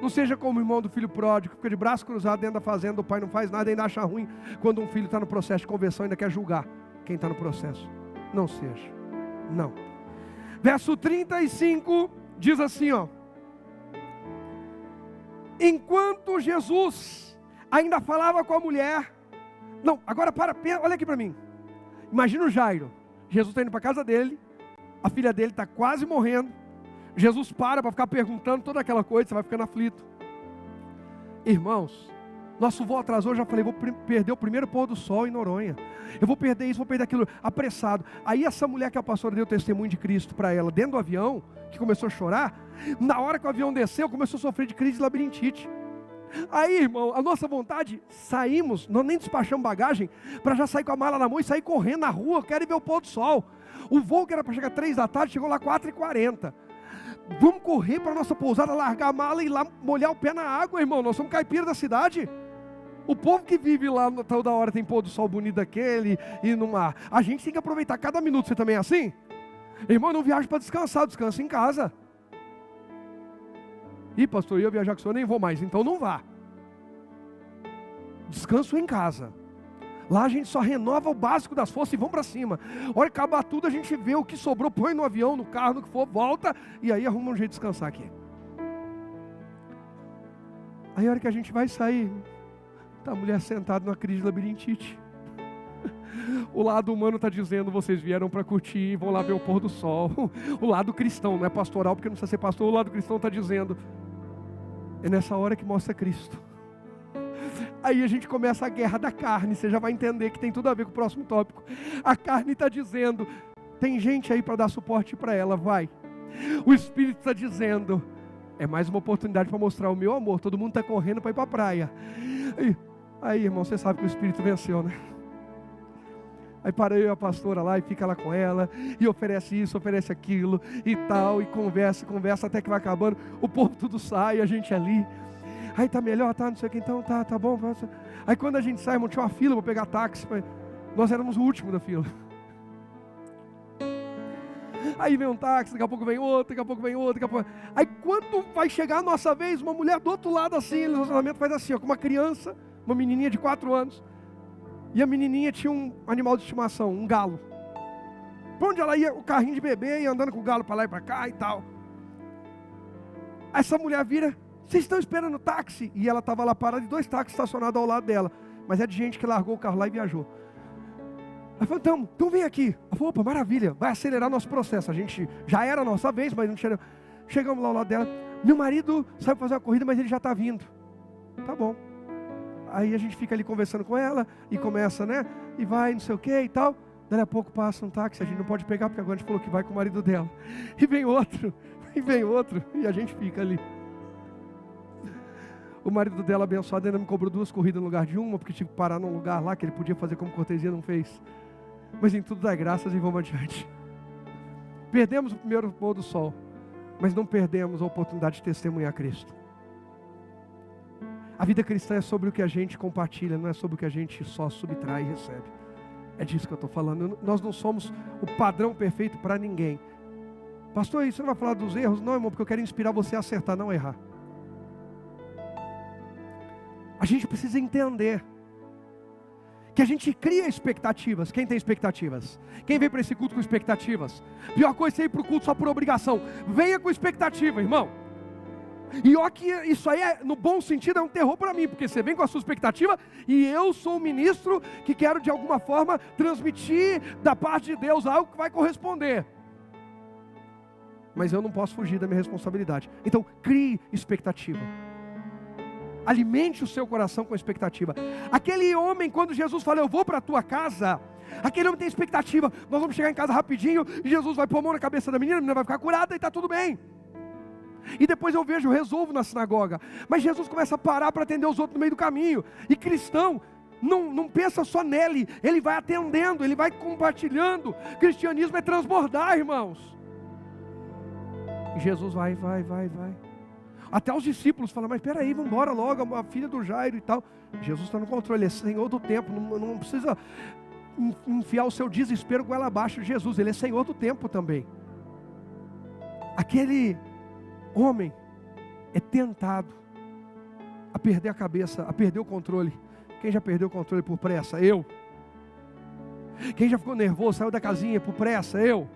Não seja como o irmão do filho pródigo, que fica de braço cruzado dentro da fazenda, o pai não faz nada e ainda acha ruim quando um filho está no processo de conversão e ainda quer julgar quem está no processo. Não seja, não. Verso 35 diz assim, ó. Enquanto Jesus ainda falava com a mulher, não, agora olha aqui para mim. Imagina o Jairo. Jesus está indo para a casa dele, a filha dele está quase morrendo. Jesus para ficar perguntando toda aquela coisa, você vai ficando aflito. Irmãos, nosso voo atrasou, eu já falei, vou perder o primeiro pôr do sol em Noronha. Eu vou perder isso, vou perder aquilo, apressado. Aí essa mulher que a pastora deu testemunho de Cristo para ela, dentro do avião, que começou a chorar, na hora que o avião desceu, começou a sofrer de crise de labirintite. Aí, irmão, a nossa vontade, saímos, nós nem despachamos bagagem, para já sair com a mala na mão e sair correndo na rua, eu quero ir ver o pôr do sol. O voo que era para chegar 3 da tarde, chegou lá 4h40. Vamos correr para a nossa pousada, largar a mala e ir lá molhar o pé na água, irmão, nós somos caipira da cidade. O povo que vive lá toda hora tem pôr do sol bonito daquele e no mar. A gente tem que aproveitar cada minuto, você também é assim? Irmão, eu não viajo para descansar, descansa em casa. Ih, pastor, eu ia viajar com o senhor, nem vou mais, então não vá. Descanso em casa. Lá a gente só renova o básico das forças e vamos para cima. A hora que acabar tudo, a gente vê o que sobrou, põe no avião, no carro, no que for, volta e aí arruma um jeito de descansar aqui. Aí a hora que a gente vai sair, tá a mulher sentada numa crise de labirintite. O lado humano está dizendo, vocês vieram para curtir, vão lá ver o pôr do sol. O lado cristão, não é pastoral, porque não precisa ser pastor, o lado cristão está dizendo, é nessa hora que mostra Cristo. Aí a gente começa a guerra da carne, você já vai entender que tem tudo a ver com o próximo tópico. A carne está dizendo, tem gente aí para dar suporte para ela, vai. O Espírito está dizendo, é mais uma oportunidade para mostrar o meu amor, todo mundo está correndo para ir para a praia. Aí, irmão, você sabe que o Espírito venceu, né? Aí para eu e a pastora lá e fica lá com ela, e oferece isso, oferece aquilo, e tal, e conversa, até que vai acabando, o povo tudo sai, a gente ali, aí tá melhor, tá, não sei o que, então tá bom. Aí quando a gente sai, irmão, tinha uma fila para pegar táxi, nós éramos o último da fila. Aí vem um táxi, daqui a pouco vem outro, Aí quando vai chegar a nossa vez, uma mulher do outro lado assim, no relacionamento faz assim, ó, com uma criança, uma menininha de 4 anos, e a menininha tinha um animal de estimação, um galo. Para onde ela ia, o carrinho de bebê, ia andando com o galo para lá e para cá e tal. Aí essa mulher vira, vocês estão esperando o táxi? E ela estava lá parada, de 2 táxis estacionados ao lado dela. Mas é de gente que largou o carro lá e viajou. Ela falou, então vem aqui. Ela falou, opa, maravilha, vai acelerar nosso processo. A gente já era a nossa vez, mas não tinha. Chegamos lá ao lado dela. Meu marido sabe fazer uma corrida, mas ele já está vindo. Tá bom. Aí a gente fica ali conversando com ela, e começa, né? E vai, não sei o que e tal. Daí a pouco passa um táxi, a gente não pode pegar, porque agora a gente falou que vai com o marido dela. E vem outro, e a gente fica ali. O marido dela, abençoado, ainda me cobrou 2 corridas no lugar de uma, porque tive que parar num lugar lá, que ele podia fazer como cortesia, não fez. Mas em tudo dá graças e vamos adiante. Perdemos o primeiro pôr do sol. mas não perdemos a oportunidade de testemunhar Cristo. A vida cristã é sobre o que a gente compartilha, não é sobre o que a gente só subtrai e recebe. É disso que eu estou falando. Nós não somos o padrão perfeito para ninguém. Pastor, você não vai falar dos erros? Não, irmão, porque eu quero inspirar você a acertar, não errar. A gente precisa entender que a gente cria expectativas. Quem tem expectativas? Quem vem para esse culto com expectativas? Pior coisa é você ir para o culto só por obrigação. Venha com expectativa, irmão. E ó que isso aí, no bom sentido, é um terror para mim, porque você vem com a sua expectativa e eu sou o ministro que quero de alguma forma transmitir da parte de Deus algo que vai corresponder. Mas eu não posso fugir da minha responsabilidade. Então, crie expectativa. Alimente o seu coração com expectativa. Aquele homem, quando Jesus fala, eu vou para a tua casa, aquele homem tem expectativa. Nós vamos chegar em casa rapidinho, e Jesus vai pôr a mão na cabeça da menina, a menina vai ficar curada e está tudo bem. E depois eu resolvo na sinagoga. Mas Jesus começa a parar para atender os outros no meio do caminho. E cristão não pensa só nele, ele vai atendendo, ele vai compartilhando. Cristianismo é transbordar, irmãos. E Jesus vai. Até os discípulos falam, mas espera aí, vamos embora logo, a filha do Jairo e tal. Jesus está no controle, ele é Senhor do tempo, não precisa enfiar o seu desespero com ela abaixo de Jesus, ele é Senhor do tempo também. Aquele homem é tentado a perder a cabeça, a perder o controle. Quem já perdeu o controle por pressa? Eu. Quem já ficou nervoso, saiu da casinha por pressa? Eu.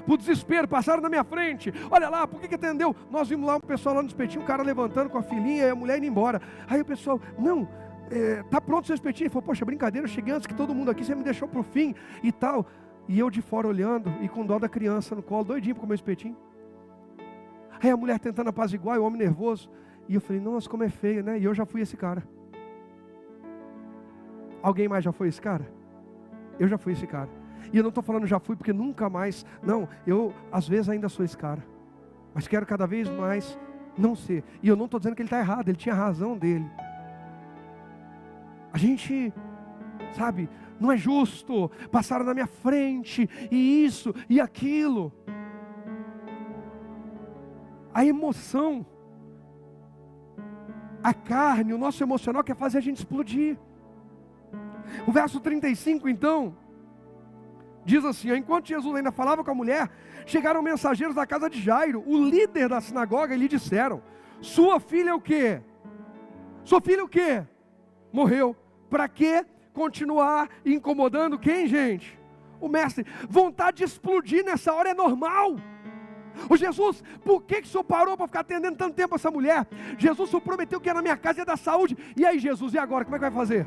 Por desespero, passaram na minha frente. Olha lá, por que atendeu? Nós vimos lá um pessoal lá no espetinho, o cara levantando com a filhinha e a mulher indo embora. Aí o pessoal, não, tá pronto o seu espetinho? Ele falou, poxa, brincadeira, eu cheguei antes que todo mundo aqui, você me deixou pro fim e tal. E eu de fora olhando e com dó da criança no colo, doidinho para comer o espetinho. Aí a mulher tentando apaziguar, e o homem nervoso. E eu falei, nossa, como é feio, né? E eu já fui esse cara. Alguém mais já foi esse cara? Eu já fui esse cara. E eu não estou falando já fui porque nunca mais. Não, eu às vezes ainda sou esse cara. Mas quero cada vez mais não ser. E eu não estou dizendo que ele está errado, ele tinha razão dele. A gente, sabe, não é justo. Passaram na minha frente, e isso, e aquilo. A emoção, a carne, o nosso emocional quer fazer a gente explodir. O verso 35 então diz assim, enquanto Jesus ainda falava com a mulher, chegaram mensageiros da casa de Jairo, o líder da sinagoga, e lhe disseram, sua filha é o quê? Sua filha é o quê? Morreu. Para que continuar incomodando quem, gente? O mestre. Vontade de explodir nessa hora é normal. Ô Jesus, por que o Senhor parou para ficar atendendo tanto tempo essa mulher? Jesus, o Senhor prometeu que ia na minha casa e ia dar saúde. E aí Jesus, e agora, como é que vai fazer?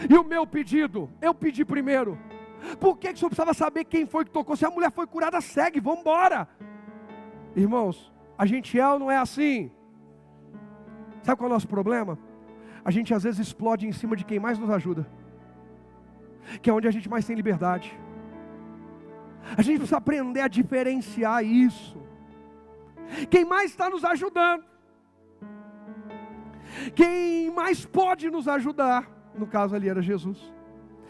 E o meu pedido? Eu pedi primeiro. Por que o Senhor precisava saber quem foi que tocou? Se a mulher foi curada, segue, vamos embora. Irmãos, a gente é ou não é assim? Sabe qual é o nosso problema? A gente às vezes explode em cima de quem mais nos ajuda, que é onde a gente mais tem liberdade. A gente precisa aprender a diferenciar isso. Quem mais está nos ajudando, quem mais pode nos ajudar, no caso ali era Jesus.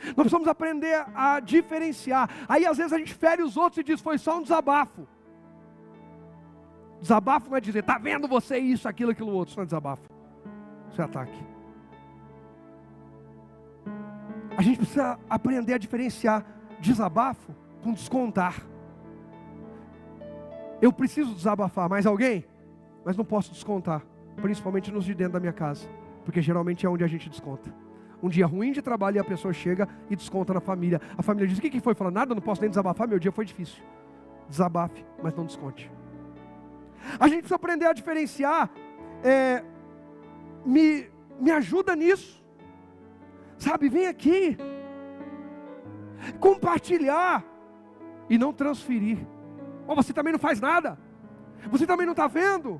Nós precisamos aprender a diferenciar. Aí às vezes a gente fere os outros e diz, foi só um desabafo. Desabafo não é dizer, está vendo você isso, aquilo, aquilo outro. Isso não é desabafo, isso é ataque. A gente precisa aprender a diferenciar desabafo com descontar. Eu preciso desabafar mais alguém, mas não posso descontar, principalmente nos de dentro da minha casa, porque geralmente é onde a gente desconta. Um dia ruim de trabalho e a pessoa chega e desconta na família. A família diz, o que foi? Fala, nada, não posso nem desabafar, meu dia foi difícil. Desabafe, mas não desconte. A gente precisa aprender a diferenciar, me ajuda nisso, sabe, vem aqui, compartilhar e não transferir. Ou você também não faz nada, você também não está vendo.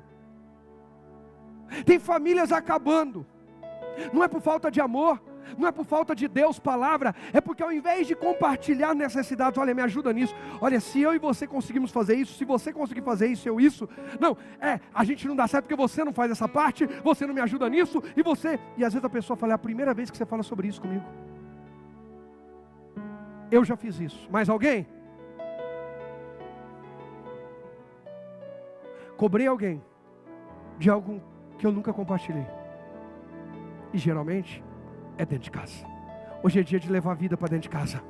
Tem famílias acabando, não é por falta de amor, não é por falta de Deus, palavra, é porque ao invés de compartilhar necessidades, olha, me ajuda nisso, olha, se eu e você conseguimos fazer isso, se você conseguir fazer isso, eu isso, não, a gente não dá certo porque você não faz essa parte, você não me ajuda nisso, e às vezes a pessoa fala, é a primeira vez que você fala sobre isso comigo. Eu já fiz isso, mais alguém? cobrei alguém de algo que eu nunca compartilhei. E geralmente é dentro de casa. Hoje é dia de levar a vida para dentro de casa.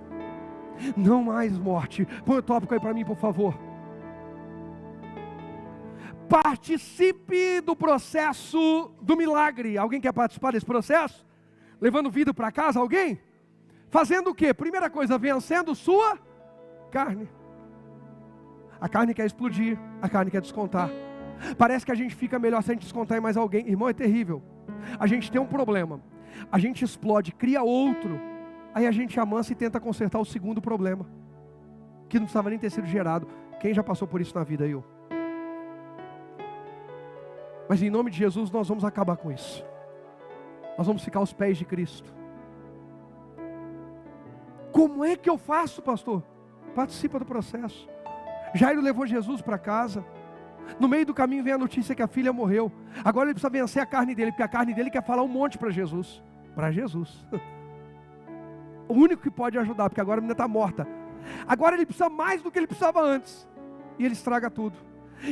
Não mais morte. Põe o tópico aí para mim, por favor. Participe do processo do milagre. Alguém quer participar desse processo? Levando vida para casa, alguém? Fazendo o quê? Primeira coisa, vencendo sua carne. A carne quer explodir, a carne quer descontar. Parece que a gente fica melhor se a gente descontar em mais alguém. Irmão, é terrível. A gente tem um problema. A gente explode, cria outro. Aí a gente amansa e tenta consertar o segundo problema, que não precisava nem ter sido gerado. Quem já passou por isso na vida aí? Mas em nome de Jesus nós vamos acabar com isso. Nós vamos ficar aos pés de Cristo. Como é que eu faço, pastor? Participa do processo. Jairo levou Jesus para casa. No meio do caminho vem a notícia que a filha morreu. Agora ele precisa vencer a carne dele, porque a carne dele quer falar um monte para Jesus. Para Jesus. O único que pode ajudar, porque agora a menina está morta. Agora ele precisa mais do que ele precisava antes. E ele estraga tudo.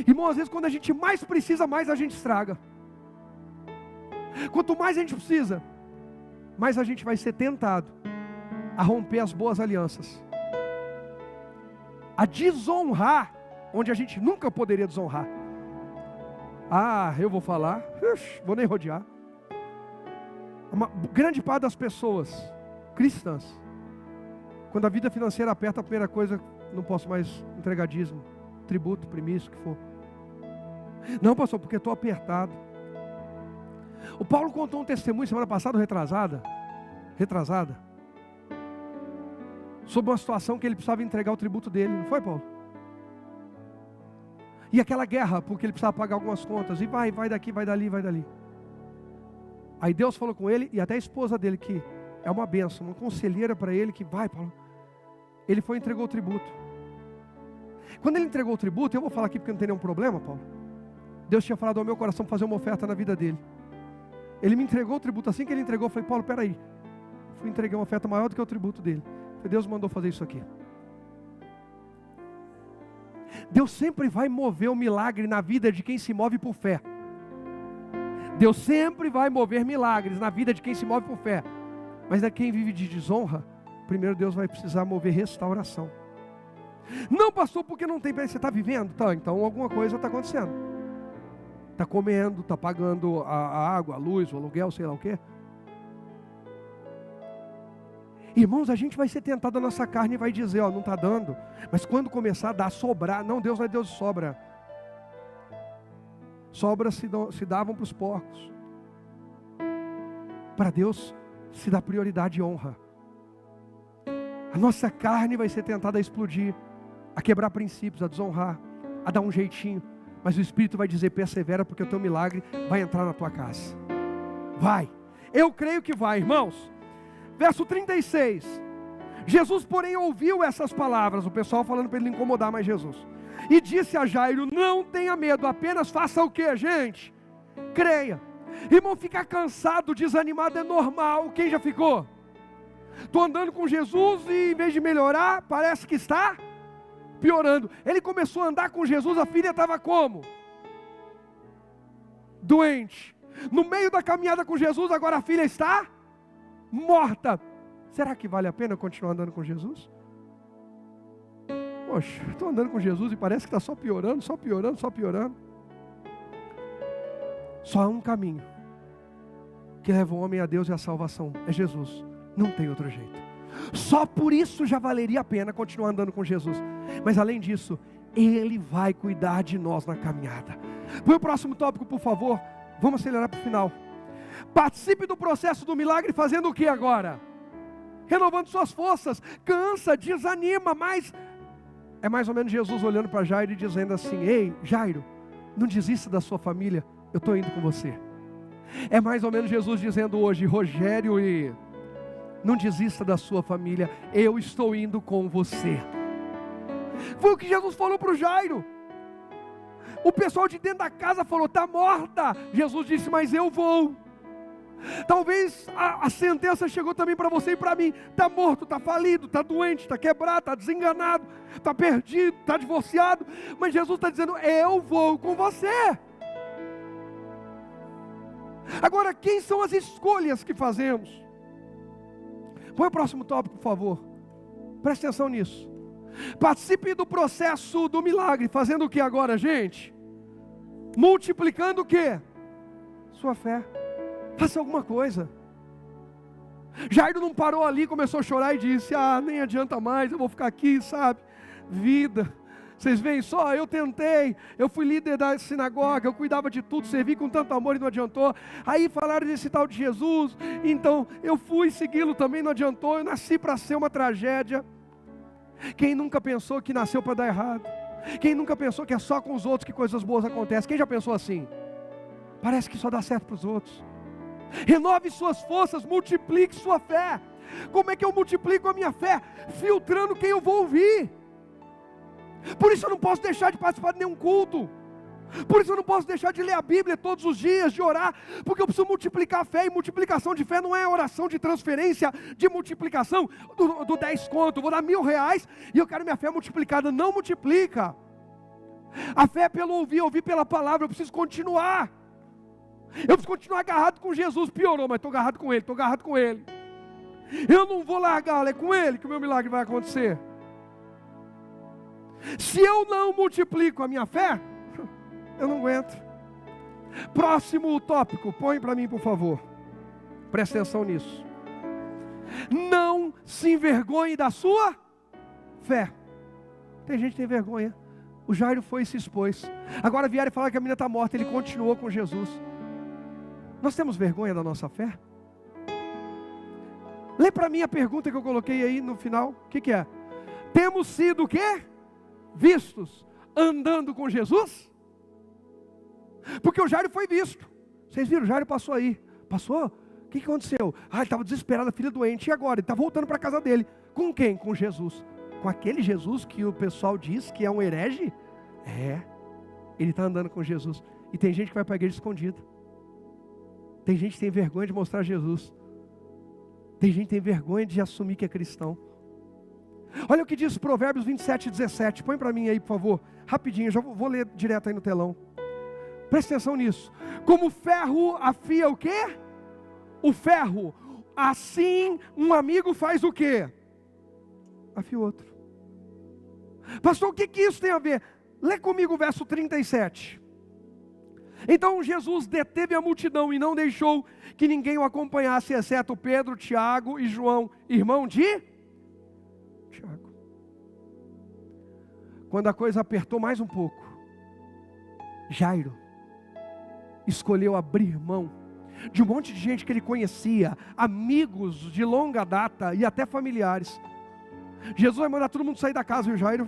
Irmão, às vezes quando a gente mais precisa, mais a gente estraga. Quanto mais a gente precisa, mais a gente vai ser tentado a romper as boas alianças, a desonrar onde a gente nunca poderia desonrar. Eu vou falar, vou nem rodear. Uma grande parte das pessoas cristãs, quando a vida financeira aperta, a primeira coisa, não posso mais entregar dízimo, tributo, primício, o que for. Não, pastor, porque estou apertado. O Paulo contou um testemunho semana passada, retrasada, sobre uma situação que ele precisava entregar o tributo dele, não foi, Paulo? E aquela guerra, porque ele precisava pagar algumas contas, e vai daqui, vai dali, vai dali. Aí Deus falou com ele, e até a esposa dele, que é uma bênção, uma conselheira para ele, que vai, Paulo. Ele foi e entregou o tributo. Quando ele entregou o tributo, eu vou falar aqui porque não tem nenhum problema, Paulo. Deus tinha falado ao meu coração fazer uma oferta na vida dele. Ele me entregou o tributo, assim que ele entregou, eu falei, Paulo, peraí. Fui entregar uma oferta maior do que o tributo dele. Deus mandou fazer isso aqui. Deus sempre vai mover o milagre na vida de quem se move por fé. Deus sempre vai mover milagres na vida de quem se move por fé. Mas quem vive de desonra, primeiro Deus vai precisar mover restauração. Não, pastor, porque não tem. Você está vivendo? Tá, então alguma coisa está acontecendo. Está comendo, está pagando a água, a luz, o aluguel, sei lá o quê. Irmãos, a gente vai ser tentado a nossa carne e vai dizer, não está dando. Mas quando começar a dar, sobrar. Não, Deus não é Deus de sobra. Sobras se davam para os porcos. Para Deus se dá prioridade e honra. A nossa carne vai ser tentada a explodir, a quebrar princípios, a desonrar, a dar um jeitinho. Mas o Espírito vai dizer, persevera, porque o teu milagre vai entrar na tua casa. Vai. Eu creio que vai, irmãos. Verso 36. Jesus, porém, ouviu essas palavras. O pessoal falando para ele não incomodar mais Jesus. E disse a Jairo, não tenha medo, apenas faça o que, gente? Creia. Irmão, ficar cansado, desanimado é normal. Quem já ficou? Estou andando com Jesus e em vez de melhorar, parece que está piorando. Ele começou a andar com Jesus, a filha estava como? Doente. No meio da caminhada com Jesus, agora a filha está morta. Será que vale a pena continuar andando com Jesus? Poxa, estou andando com Jesus e parece que está só piorando, só piorando, só piorando. Só há um caminho que leva o homem a Deus e a salvação, é Jesus. Não tem outro jeito. Só por isso já valeria a pena continuar andando com Jesus. Mas além disso, Ele vai cuidar de nós na caminhada. Põe o próximo tópico, por favor. Vamos acelerar para o final. Participe do processo do milagre fazendo o que agora? Renovando suas forças. Cansa, desanima, mas é mais ou menos Jesus olhando para Jairo e dizendo assim, ei, Jairo, não desista da sua família, eu estou indo com você. É mais ou menos Jesus dizendo hoje, Rogério, não desista da sua família, eu estou indo com você. Foi o que Jesus falou para o Jairo. O pessoal de dentro da casa falou, está morta. Jesus disse, mas eu vou. Talvez a sentença chegou também para você e para mim. Está morto, está falido, está doente, está quebrado, está desenganado, está perdido, está divorciado. Mas Jesus está dizendo, eu vou com você. Agora, quem são as escolhas que fazemos? Põe o próximo tópico, por favor. Preste atenção nisso. Participe do processo do milagre. Fazendo o que agora, gente? Multiplicando o que? Sua fé. Faça alguma coisa. Jairo não parou ali, começou a chorar e disse, nem adianta mais, eu vou ficar aqui, sabe? Vida. Vocês veem só, eu tentei, eu fui líder da sinagoga, eu cuidava de tudo, servi com tanto amor e não adiantou. Aí falaram desse tal de Jesus, então eu fui segui-lo também, não adiantou. Eu nasci para ser uma tragédia. Quem nunca pensou que nasceu para dar errado? Quem nunca pensou que é só com os outros que coisas boas acontecem? Quem já pensou assim? Parece que só dá certo para os outros. Renove suas forças, multiplique sua fé. Como é que eu multiplico a minha fé? Filtrando quem eu vou ouvir. Por isso eu não posso deixar de participar de nenhum culto. Por isso eu não posso deixar de ler a Bíblia todos os dias, de orar, porque eu preciso multiplicar a fé. E multiplicação de fé não é oração de transferência, de multiplicação do 10 conto, vou dar R$1.000 e eu quero minha fé multiplicada. Não multiplica. A fé é pelo ouvir pela palavra. Eu preciso continuar. Eu preciso continuar agarrado com Jesus. Piorou, mas estou agarrado com Ele, Eu não vou largar, é com Ele que o meu milagre vai acontecer. Se eu não multiplico a minha fé, eu não aguento. Próximo tópico, põe para mim por favor. Presta atenção nisso. Não se envergonhe da sua fé. Tem gente que tem vergonha. O Jairo foi e se expôs. Agora vieram e falaram que a menina está morta. Ele continuou com Jesus. Nós temos vergonha da nossa fé? Lê para mim a pergunta que eu coloquei aí no final. O que é? Temos sido o quê? Vistos andando com Jesus? Porque o Jairo foi visto. Vocês viram, o Jairo passou aí. Passou? O que aconteceu? Ele estava desesperado, a filha doente. E agora? Ele está voltando para a casa dele. Com quem? Com Jesus. Com aquele Jesus que o pessoal diz que é um herege? Ele está andando com Jesus. E tem gente que vai para a igreja escondida. Tem gente que tem vergonha de mostrar Jesus. Tem gente que tem vergonha de assumir que é cristão. Olha o que diz Provérbios 27:17. Põe para mim aí, por favor. Rapidinho, já vou ler direto aí no telão. Presta atenção nisso. Como o ferro afia o quê? O ferro. Assim um amigo faz o quê? Afia o outro. Pastor, o que isso tem a ver? Lê comigo o verso 37. Então Jesus deteve a multidão e não deixou que ninguém o acompanhasse, exceto Pedro, Tiago e João, irmão de Tiago. Quando a coisa apertou mais um pouco, Jairo escolheu abrir mão de um monte de gente que ele conhecia, amigos de longa data e até familiares. Jesus vai mandar todo mundo sair da casa e o Jairo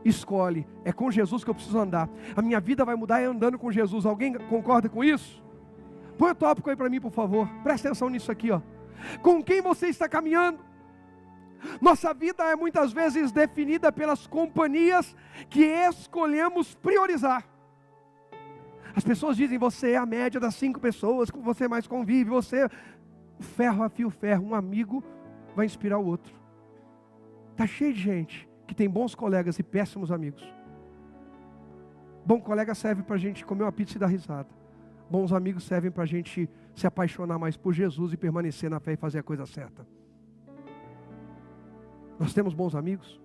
escolhe, é com Jesus que eu preciso andar. A minha vida vai mudar andando com Jesus. Alguém concorda com isso? Põe o tópico aí para mim, por favor. Presta atenção nisso aqui, ó. Com quem você está caminhando? Nossa vida é muitas vezes definida pelas companhias que escolhemos priorizar. As pessoas dizem, você é a média das 5 pessoas que você mais convive. O ferro afia o ferro. Um amigo vai inspirar o outro. Está cheio de gente que tem bons colegas e péssimos amigos. Bom colega serve para a gente comer uma pizza e dar risada. Bons amigos servem para a gente se apaixonar mais por Jesus e permanecer na fé e fazer a coisa certa. Nós temos bons amigos?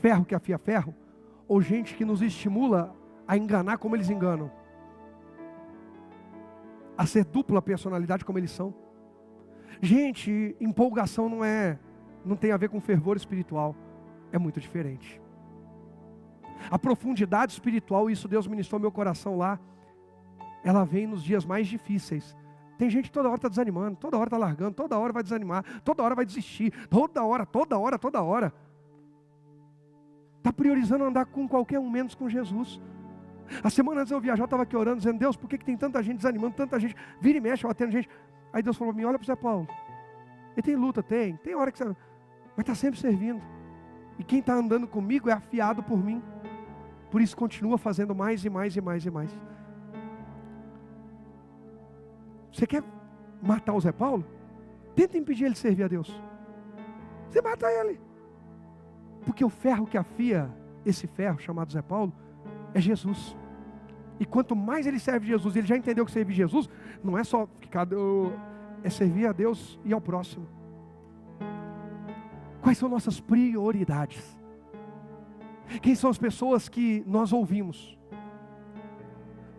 Ferro que afia ferro? Ou gente que nos estimula a enganar como eles enganam? A ser dupla personalidade como eles são? Gente, empolgação não tem a ver com fervor espiritual. É muito diferente. A profundidade espiritual, isso Deus ministrou meu coração lá, ela vem nos dias mais difíceis. Tem gente que toda hora está desanimando, toda hora está largando, toda hora vai desanimar, toda hora vai desistir, toda hora. Está priorizando andar com qualquer um, menos com Jesus. A semana antes de eu viajar, eu estava aqui orando, dizendo, Deus, por que tem tanta gente desanimando, tanta gente, vira e mexe, batendo gente. Aí Deus falou para mim, olha para o Zé Paulo, ele tem luta, tem hora que você... mas está sempre servindo. E quem está andando comigo é afiado por mim. Por isso continua fazendo mais e mais e mais e mais. Você quer matar o Zé Paulo? Tenta impedir ele de servir a Deus. Você mata ele. Porque o ferro que afia esse ferro chamado Zé Paulo é Jesus. E quanto mais ele serve Jesus, ele já entendeu que servir Jesus não é só ficar, é servir a Deus e ao próximo. Quais são nossas prioridades? Quem são as pessoas que nós ouvimos?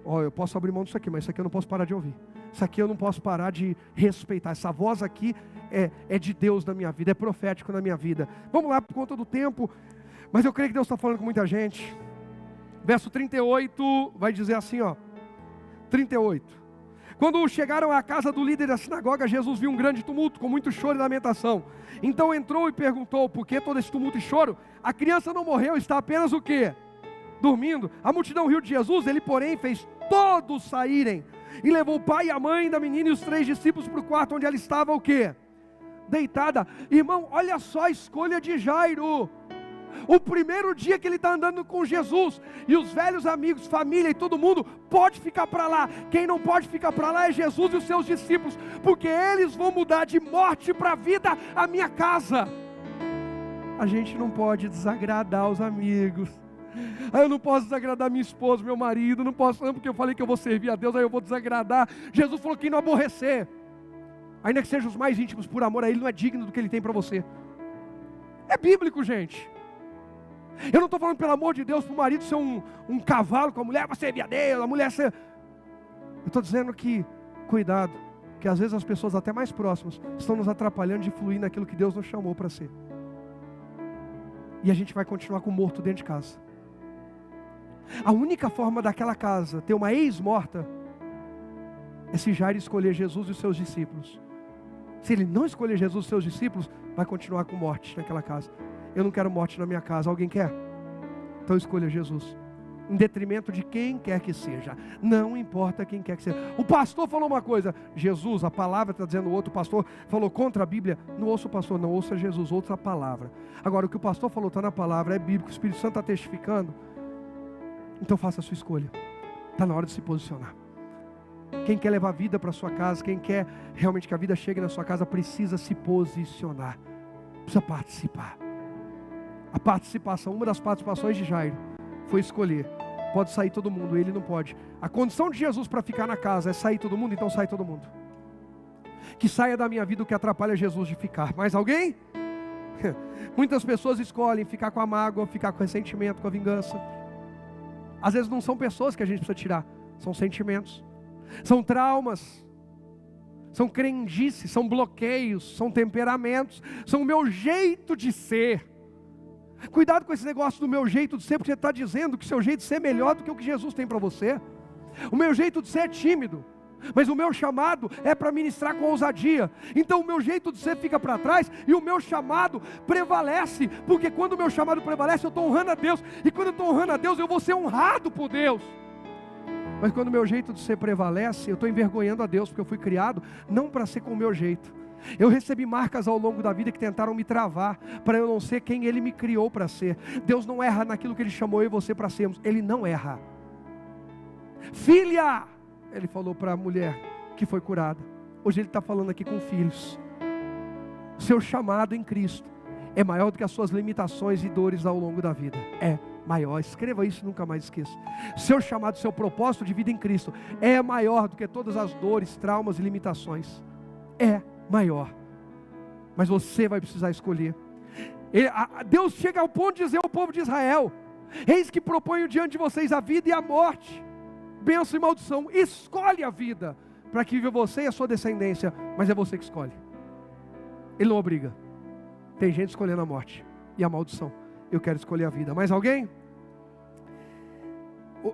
Eu posso abrir mão disso aqui, mas isso aqui eu não posso parar de ouvir. Isso aqui eu não posso parar de respeitar. Essa voz aqui é de Deus na minha vida, é profético na minha vida. Vamos lá por conta do tempo, mas eu creio que Deus está falando com muita gente. Verso 38 vai dizer assim, 38. Quando chegaram à casa do líder da sinagoga, Jesus viu um grande tumulto, com muito choro e lamentação. Então entrou e perguntou: por que todo esse tumulto e choro? A criança não morreu, está apenas o quê? Dormindo. A multidão riu de Jesus, ele porém fez todos saírem. E levou o pai e a mãe da menina e os 3 discípulos para o quarto onde ela estava o quê? Deitada. Irmão, olha só a escolha de Jairo. O primeiro dia que ele está andando com Jesus, e os velhos amigos, família e todo mundo pode ficar para lá. Quem não pode ficar para lá é Jesus e os seus discípulos, porque eles vão mudar de morte para vida a minha casa. A gente não pode desagradar os amigos. Eu não posso desagradar minha esposa, meu marido, não posso, não, porque eu falei que eu vou servir a Deus, aí eu vou desagradar. Jesus falou que não aborrecer, ainda que sejam os mais íntimos, por amor a Ele, não é digno do que Ele tem para você. É bíblico, gente. Eu não estou falando, pelo amor de Deus, para o marido ser um cavalo com a mulher, vai servir a Deus, a mulher ser... Eu estou dizendo que, cuidado, que às vezes as pessoas até mais próximas estão nos atrapalhando de fluir naquilo que Deus nos chamou para ser. E a gente vai continuar com o morto dentro de casa. A única forma daquela casa ter uma ex-morta é se Jairo escolher Jesus e os seus discípulos. Se ele não escolher Jesus e os seus discípulos, vai continuar com morte naquela casa. Eu não quero morte na minha casa. Alguém quer? Então escolha Jesus, em detrimento de quem quer que seja. Não importa quem quer que seja. O pastor falou uma coisa, Jesus, a palavra está dizendo outro. O pastor falou contra a Bíblia. Não ouça o pastor, não ouça Jesus, ouça a palavra. Agora o que o pastor falou está na palavra, é bíblico, o Espírito Santo está testificando. Então faça a sua escolha. Está na hora de se posicionar. Quem quer levar vida para a sua casa, quem quer realmente que a vida chegue na sua casa, precisa se posicionar, precisa participar. A participação, uma das participações de Jairo foi escolher. Pode sair todo mundo, ele não pode. A condição de Jesus para ficar na casa é sair todo mundo, então sai todo mundo. Que saia da minha vida o que atrapalha Jesus de ficar. Mais alguém? Muitas pessoas escolhem ficar com a mágoa, ficar com o ressentimento, com a vingança. Às vezes não são pessoas que a gente precisa tirar, são sentimentos, são traumas, são crendices, são bloqueios, são temperamentos, são o meu jeito de ser. Cuidado com esse negócio do meu jeito de ser, porque você está dizendo que o seu jeito de ser é melhor do que o que Jesus tem para você. O meu jeito de ser é tímido, mas o meu chamado é para ministrar com ousadia. Então o meu jeito de ser fica para trás e o meu chamado prevalece, porque quando o meu chamado prevalece eu estou honrando a Deus, e quando eu estou honrando a Deus eu vou ser honrado por Deus. Mas quando o meu jeito de ser prevalece, eu estou envergonhando a Deus, porque eu fui criado não para ser com o meu jeito. Eu recebi marcas ao longo da vida que tentaram me travar, para eu não ser quem Ele me criou para ser. Deus não erra naquilo que Ele chamou eu e você para sermos. Ele não erra. Filha, Ele falou para a mulher que foi curada. Hoje Ele está falando aqui com filhos. Seu chamado em Cristo é maior do que as suas limitações e dores ao longo da vida. É maior, escreva isso, nunca mais esqueça. Seu chamado, seu propósito de vida em Cristo é maior do que todas as dores, traumas e limitações. É maior, mas você vai precisar escolher. Deus chega ao ponto de dizer ao povo de Israel: eis que proponho diante de vocês a vida e a morte, bênção e maldição. Escolhe a vida, para que viva você e a sua descendência, mas é você que escolhe. Ele não obriga. Tem gente escolhendo a morte e a maldição. Eu quero escolher a vida. Mais alguém?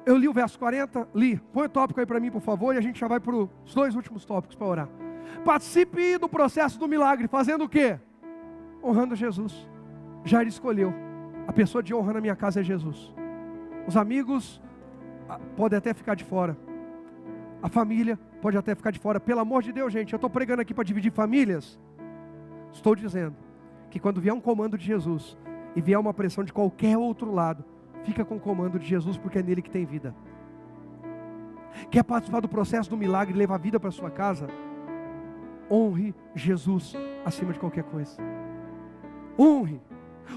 Eu li o verso 40, li. Põe o tópico aí para mim, por favor, e a gente já vai para os 2 últimos tópicos para orar. Participe do processo do milagre, fazendo o quê? Honrando Jesus. Jairo escolheu. A pessoa de honra na minha casa é Jesus. Os amigos podem até ficar de fora. A família pode até ficar de fora. Pelo amor de Deus, gente, eu estou pregando aqui para dividir famílias? Estou dizendo que quando vier um comando de Jesus e vier uma pressão de qualquer outro lado, fica com o comando de Jesus, porque é nele que tem vida. Quer participar do processo do milagre e levar a vida para a sua casa? Honre Jesus acima de qualquer coisa. Honre.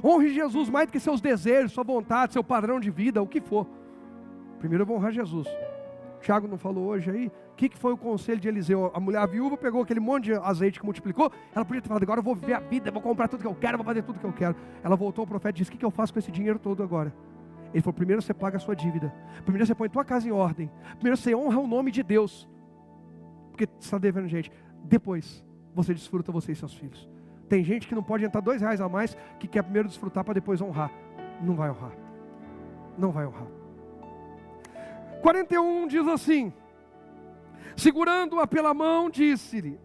Honre Jesus mais do que seus desejos, sua vontade, seu padrão de vida, o que for. Primeiro eu vou honrar Jesus. Tiago não falou hoje aí? O que foi o conselho de Eliseu? A mulher viúva pegou aquele monte de azeite que multiplicou. Ela podia ter falado, agora eu vou viver a vida, eu vou comprar tudo que eu quero, eu vou fazer tudo que eu quero. Ela voltou ao profeta e disse, o que eu faço com esse dinheiro todo agora? Ele falou, primeiro você paga a sua dívida. Primeiro você põe a tua casa em ordem. Primeiro você honra o nome de Deus. Porque você está devendo gente. Depois você desfruta, você e seus filhos. Tem gente que não pode entrar R$2 a mais, que quer primeiro desfrutar para depois honrar. Não vai honrar. Não vai honrar. 41 diz assim, segurando-a pela mão, disse-lhe...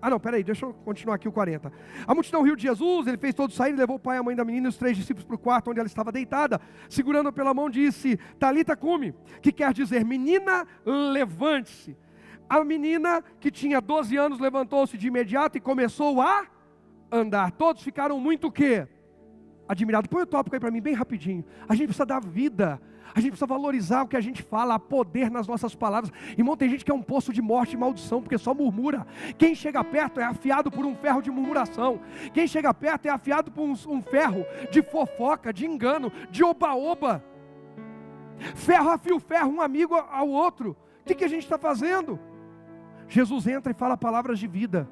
deixa eu continuar aqui o 40. A multidão riu de Jesus, ele fez todos sair, levou o pai, a mãe da menina e os 3 discípulos para o quarto onde ela estava deitada. Segurando-a pela mão, disse, Talita cumi, que quer dizer, menina, levante-se. A menina, que tinha 12 anos, levantou-se de imediato e começou a andar. Todos ficaram muito o quê? Admirados. Põe o tópico aí para mim bem rapidinho. A gente precisa dar vida. A gente precisa valorizar o que a gente fala, há poder nas nossas palavras. Irmão, tem gente que é um poço de morte e maldição, porque só murmura. Quem chega perto é afiado por um ferro de murmuração. Quem chega perto é afiado por um ferro de fofoca, de engano, de oba-oba. Ferro afia o ferro, um amigo ao outro. O que a gente está fazendo? Jesus entra e fala palavras de vida.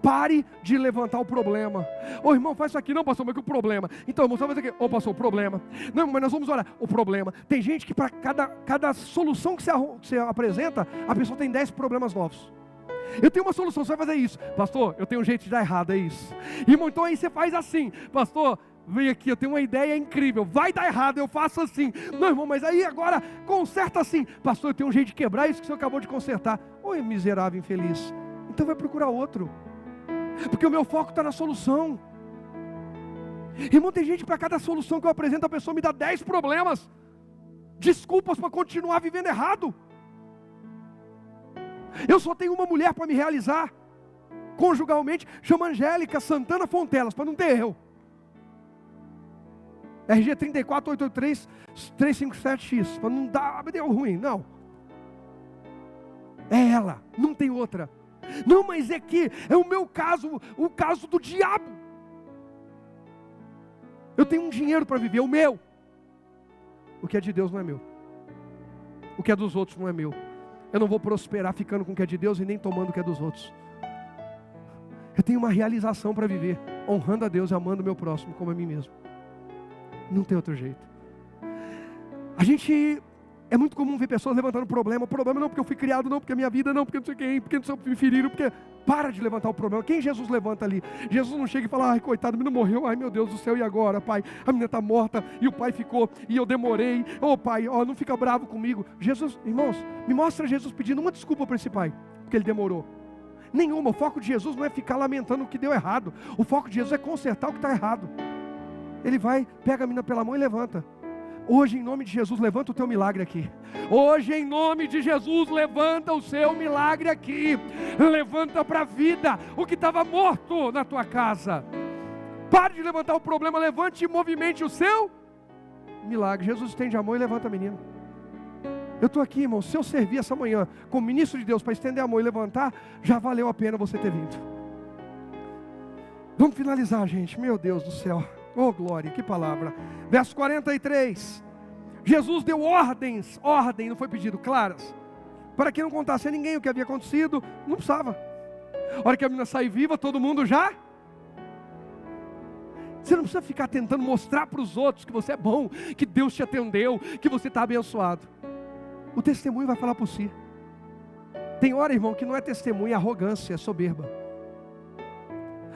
Pare de levantar o problema. Ô irmão, faz isso aqui. Não, pastor, mas que o problema? Então, irmão, faz isso aqui. Ô pastor, o problema. Não, mas nós vamos orar. O problema. Tem gente que para cada solução que você apresenta, a pessoa tem 10 problemas novos. Eu tenho uma solução, você vai fazer isso. Pastor, eu tenho um jeito de dar errado, é isso. Irmão, então aí você faz assim. Pastor, vem aqui, eu tenho uma ideia incrível. Vai dar errado, eu faço assim. Não, irmão, mas aí agora conserta assim. Pastor, eu tenho um jeito de quebrar isso que o senhor acabou de consertar. Oi, miserável infeliz. Então vai procurar outro. Porque o meu foco está na solução. Irmão, tem gente para cada solução que eu apresento, a pessoa me dá 10 problemas. Desculpas para continuar vivendo errado. Eu só tenho uma mulher para me realizar conjugalmente, chama Angélica Santana Fontelas, para não ter erro. RG 34883-357X, para não dar deu ruim, não. É ela, não tem outra. Não, mas é que é o meu caso, o caso do diabo. Eu tenho um dinheiro para viver, o meu. O que é de Deus não é meu. O que é dos outros não é meu. Eu não vou prosperar ficando com o que é de Deus e nem tomando o que é dos outros. Eu tenho uma realização para viver, honrando a Deus e amando o meu próximo como a mim mesmo. Não tem outro jeito. É muito comum ver pessoas levantando problema. O problema não porque eu fui criado, não porque a minha vida, não porque não sei quem, porque não sei me feriram, porque... Para de levantar o problema. Quem Jesus levanta ali? Jesus não chega e fala, ai coitado, a menina morreu, ai meu Deus do céu, e agora, pai? A menina está morta, e o pai ficou, e eu demorei. Ô pai, não fica bravo comigo. Jesus, irmãos, me mostra Jesus pedindo uma desculpa para esse pai, porque ele demorou. Nenhuma. O foco de Jesus não é ficar lamentando o que deu errado. O foco de Jesus é consertar o que está errado. Ele vai, pega a menina pela mão e levanta. Hoje, em nome de Jesus, levanta o teu milagre aqui. Hoje, em nome de Jesus, levanta o seu milagre aqui. Levanta para a vida o que estava morto na tua casa. Pare de levantar o problema, levante e movimente o seu milagre. Jesus estende a mão e levanta a menina. Eu estou aqui, irmão, se eu servir essa manhã como ministro de Deus para estender a mão e levantar, já valeu a pena você ter vindo. Vamos finalizar, gente. Meu Deus do céu. Oh glória, que palavra. Verso 43. Jesus deu ordem, não foi pedido, claras, para que não contasse a ninguém o que havia acontecido. Não precisava. A hora que a menina sair viva, todo mundo já... Você não precisa ficar tentando mostrar para os outros que você é bom, que Deus te atendeu, que você está abençoado. O testemunho vai falar por si. Tem hora, irmão, que não é testemunho, é arrogância, é soberba.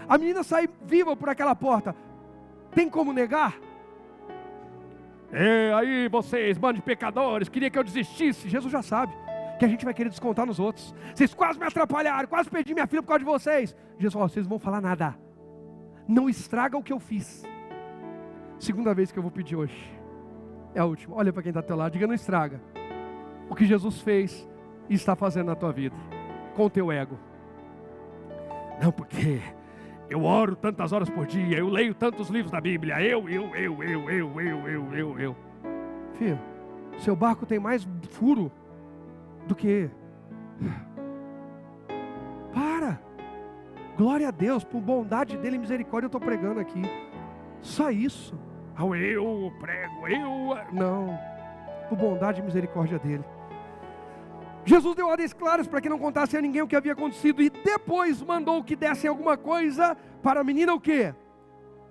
A menina sai viva por aquela porta. Tem como negar? Aí vocês, bando de pecadores, queria que eu desistisse. Jesus já sabe que a gente vai querer descontar nos outros. Vocês quase me atrapalharam, quase perdi minha filha por causa de vocês. Jesus falou, vocês não vão falar nada. Não estraga o que eu fiz. Segunda vez que eu vou pedir hoje. É a última. Olha para quem está ao teu lado, diga, não estraga o que Jesus fez e está fazendo na tua vida, com o teu ego. Não, porque... eu oro tantas horas por dia, eu leio tantos livros da Bíblia, eu. Filho, seu barco tem mais furo do que... Para! Glória a Deus, por bondade dele e misericórdia eu estou pregando aqui. Só isso. Eu prego, Não, por bondade e misericórdia dele. Jesus deu ordens claras para que não contasse a ninguém o que havia acontecido. E depois mandou que dessem alguma coisa para a menina o quê?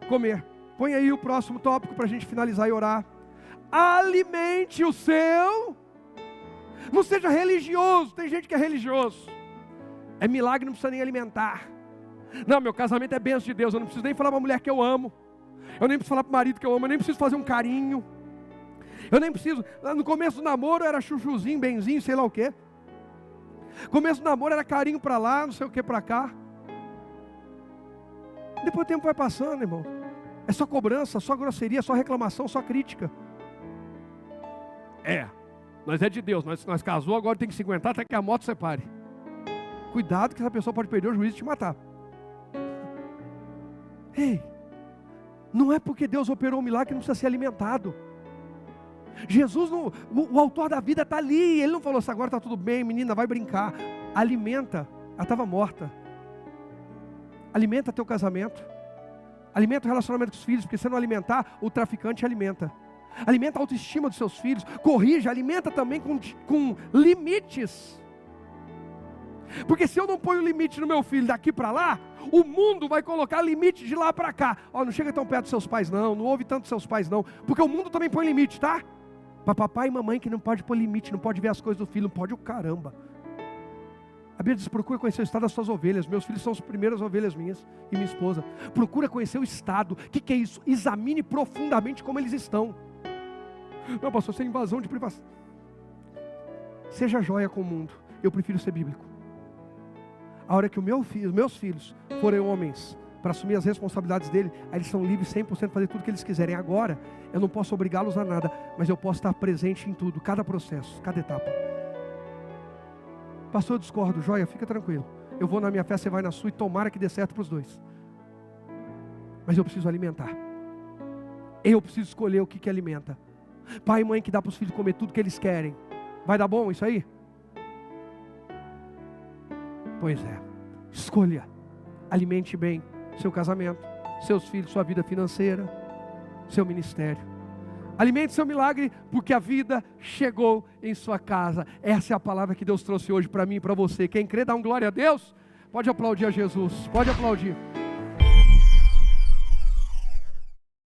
Comer. Põe aí o próximo tópico para a gente finalizar e orar. Alimente o seu... Não seja religioso. Tem gente que é religioso. É milagre, não precisa nem alimentar. Não, meu casamento é bênção de Deus. Eu não preciso nem falar para a mulher que eu amo. Eu nem preciso falar para o marido que eu amo. Eu nem preciso fazer um carinho. Eu nem preciso... No começo do namoro era chuchuzinho, benzinho, sei lá o quê. Começo do namoro era carinho para lá, não sei o que para cá. Depois o tempo vai passando, irmão. É só cobrança, só grosseria, só reclamação, só crítica. Nós é de Deus. Nós casou, agora tem que se aguentar até que a moto separe. Cuidado que essa pessoa pode perder o juízo e te matar. Ei, não é porque Deus operou um milagre que não precisa ser alimentado. Jesus, o autor da vida está ali. Ele não falou assim, agora está tudo bem, menina, vai brincar. Alimenta. Ela estava morta. Alimenta teu casamento. Alimenta o relacionamento com os filhos, porque se não alimentar, o traficante alimenta. Alimenta a autoestima dos seus filhos. Corrija, alimenta também com limites. Porque se eu não ponho limite no meu filho daqui para lá, o mundo vai colocar limite de lá para cá. Não chega tão perto dos seus pais não ouve tanto dos seus pais não. Porque o mundo também põe limite, tá? Para papai e mamãe que não pode pôr limite, não pode ver as coisas do filho, não pode o caramba. A Bíblia diz, procura conhecer o estado das suas ovelhas. Meus filhos são as primeiras ovelhas minhas e minha esposa. Procura conhecer o estado. O que é isso? Examine profundamente como eles estão. Não, pastor, sem invasão de privacidade. Seja joia com o mundo. Eu prefiro ser bíblico. A hora que os meus filhos forem homens para assumir as responsabilidades dele, aí eles são livres 100% para fazer tudo o que eles quiserem. Agora, eu não posso obrigá-los a nada, mas eu posso estar presente em tudo, cada processo, cada etapa. Pastor, eu discordo. Joia, fica tranquilo. Eu vou na minha fé, você vai na sua e tomara que dê certo para os dois. Mas eu preciso alimentar. Eu preciso escolher o que alimenta. Pai e mãe que dá para os filhos comer tudo que eles querem. Vai dar bom isso aí? Pois é. Escolha. Alimente bem seu casamento, seus filhos, sua vida financeira, seu ministério. Alimente seu milagre, porque a vida chegou em sua casa. Essa é a palavra que Deus trouxe hoje para mim e para você. Quem crê, dá um glória a Deus. Pode aplaudir a Jesus. Pode aplaudir.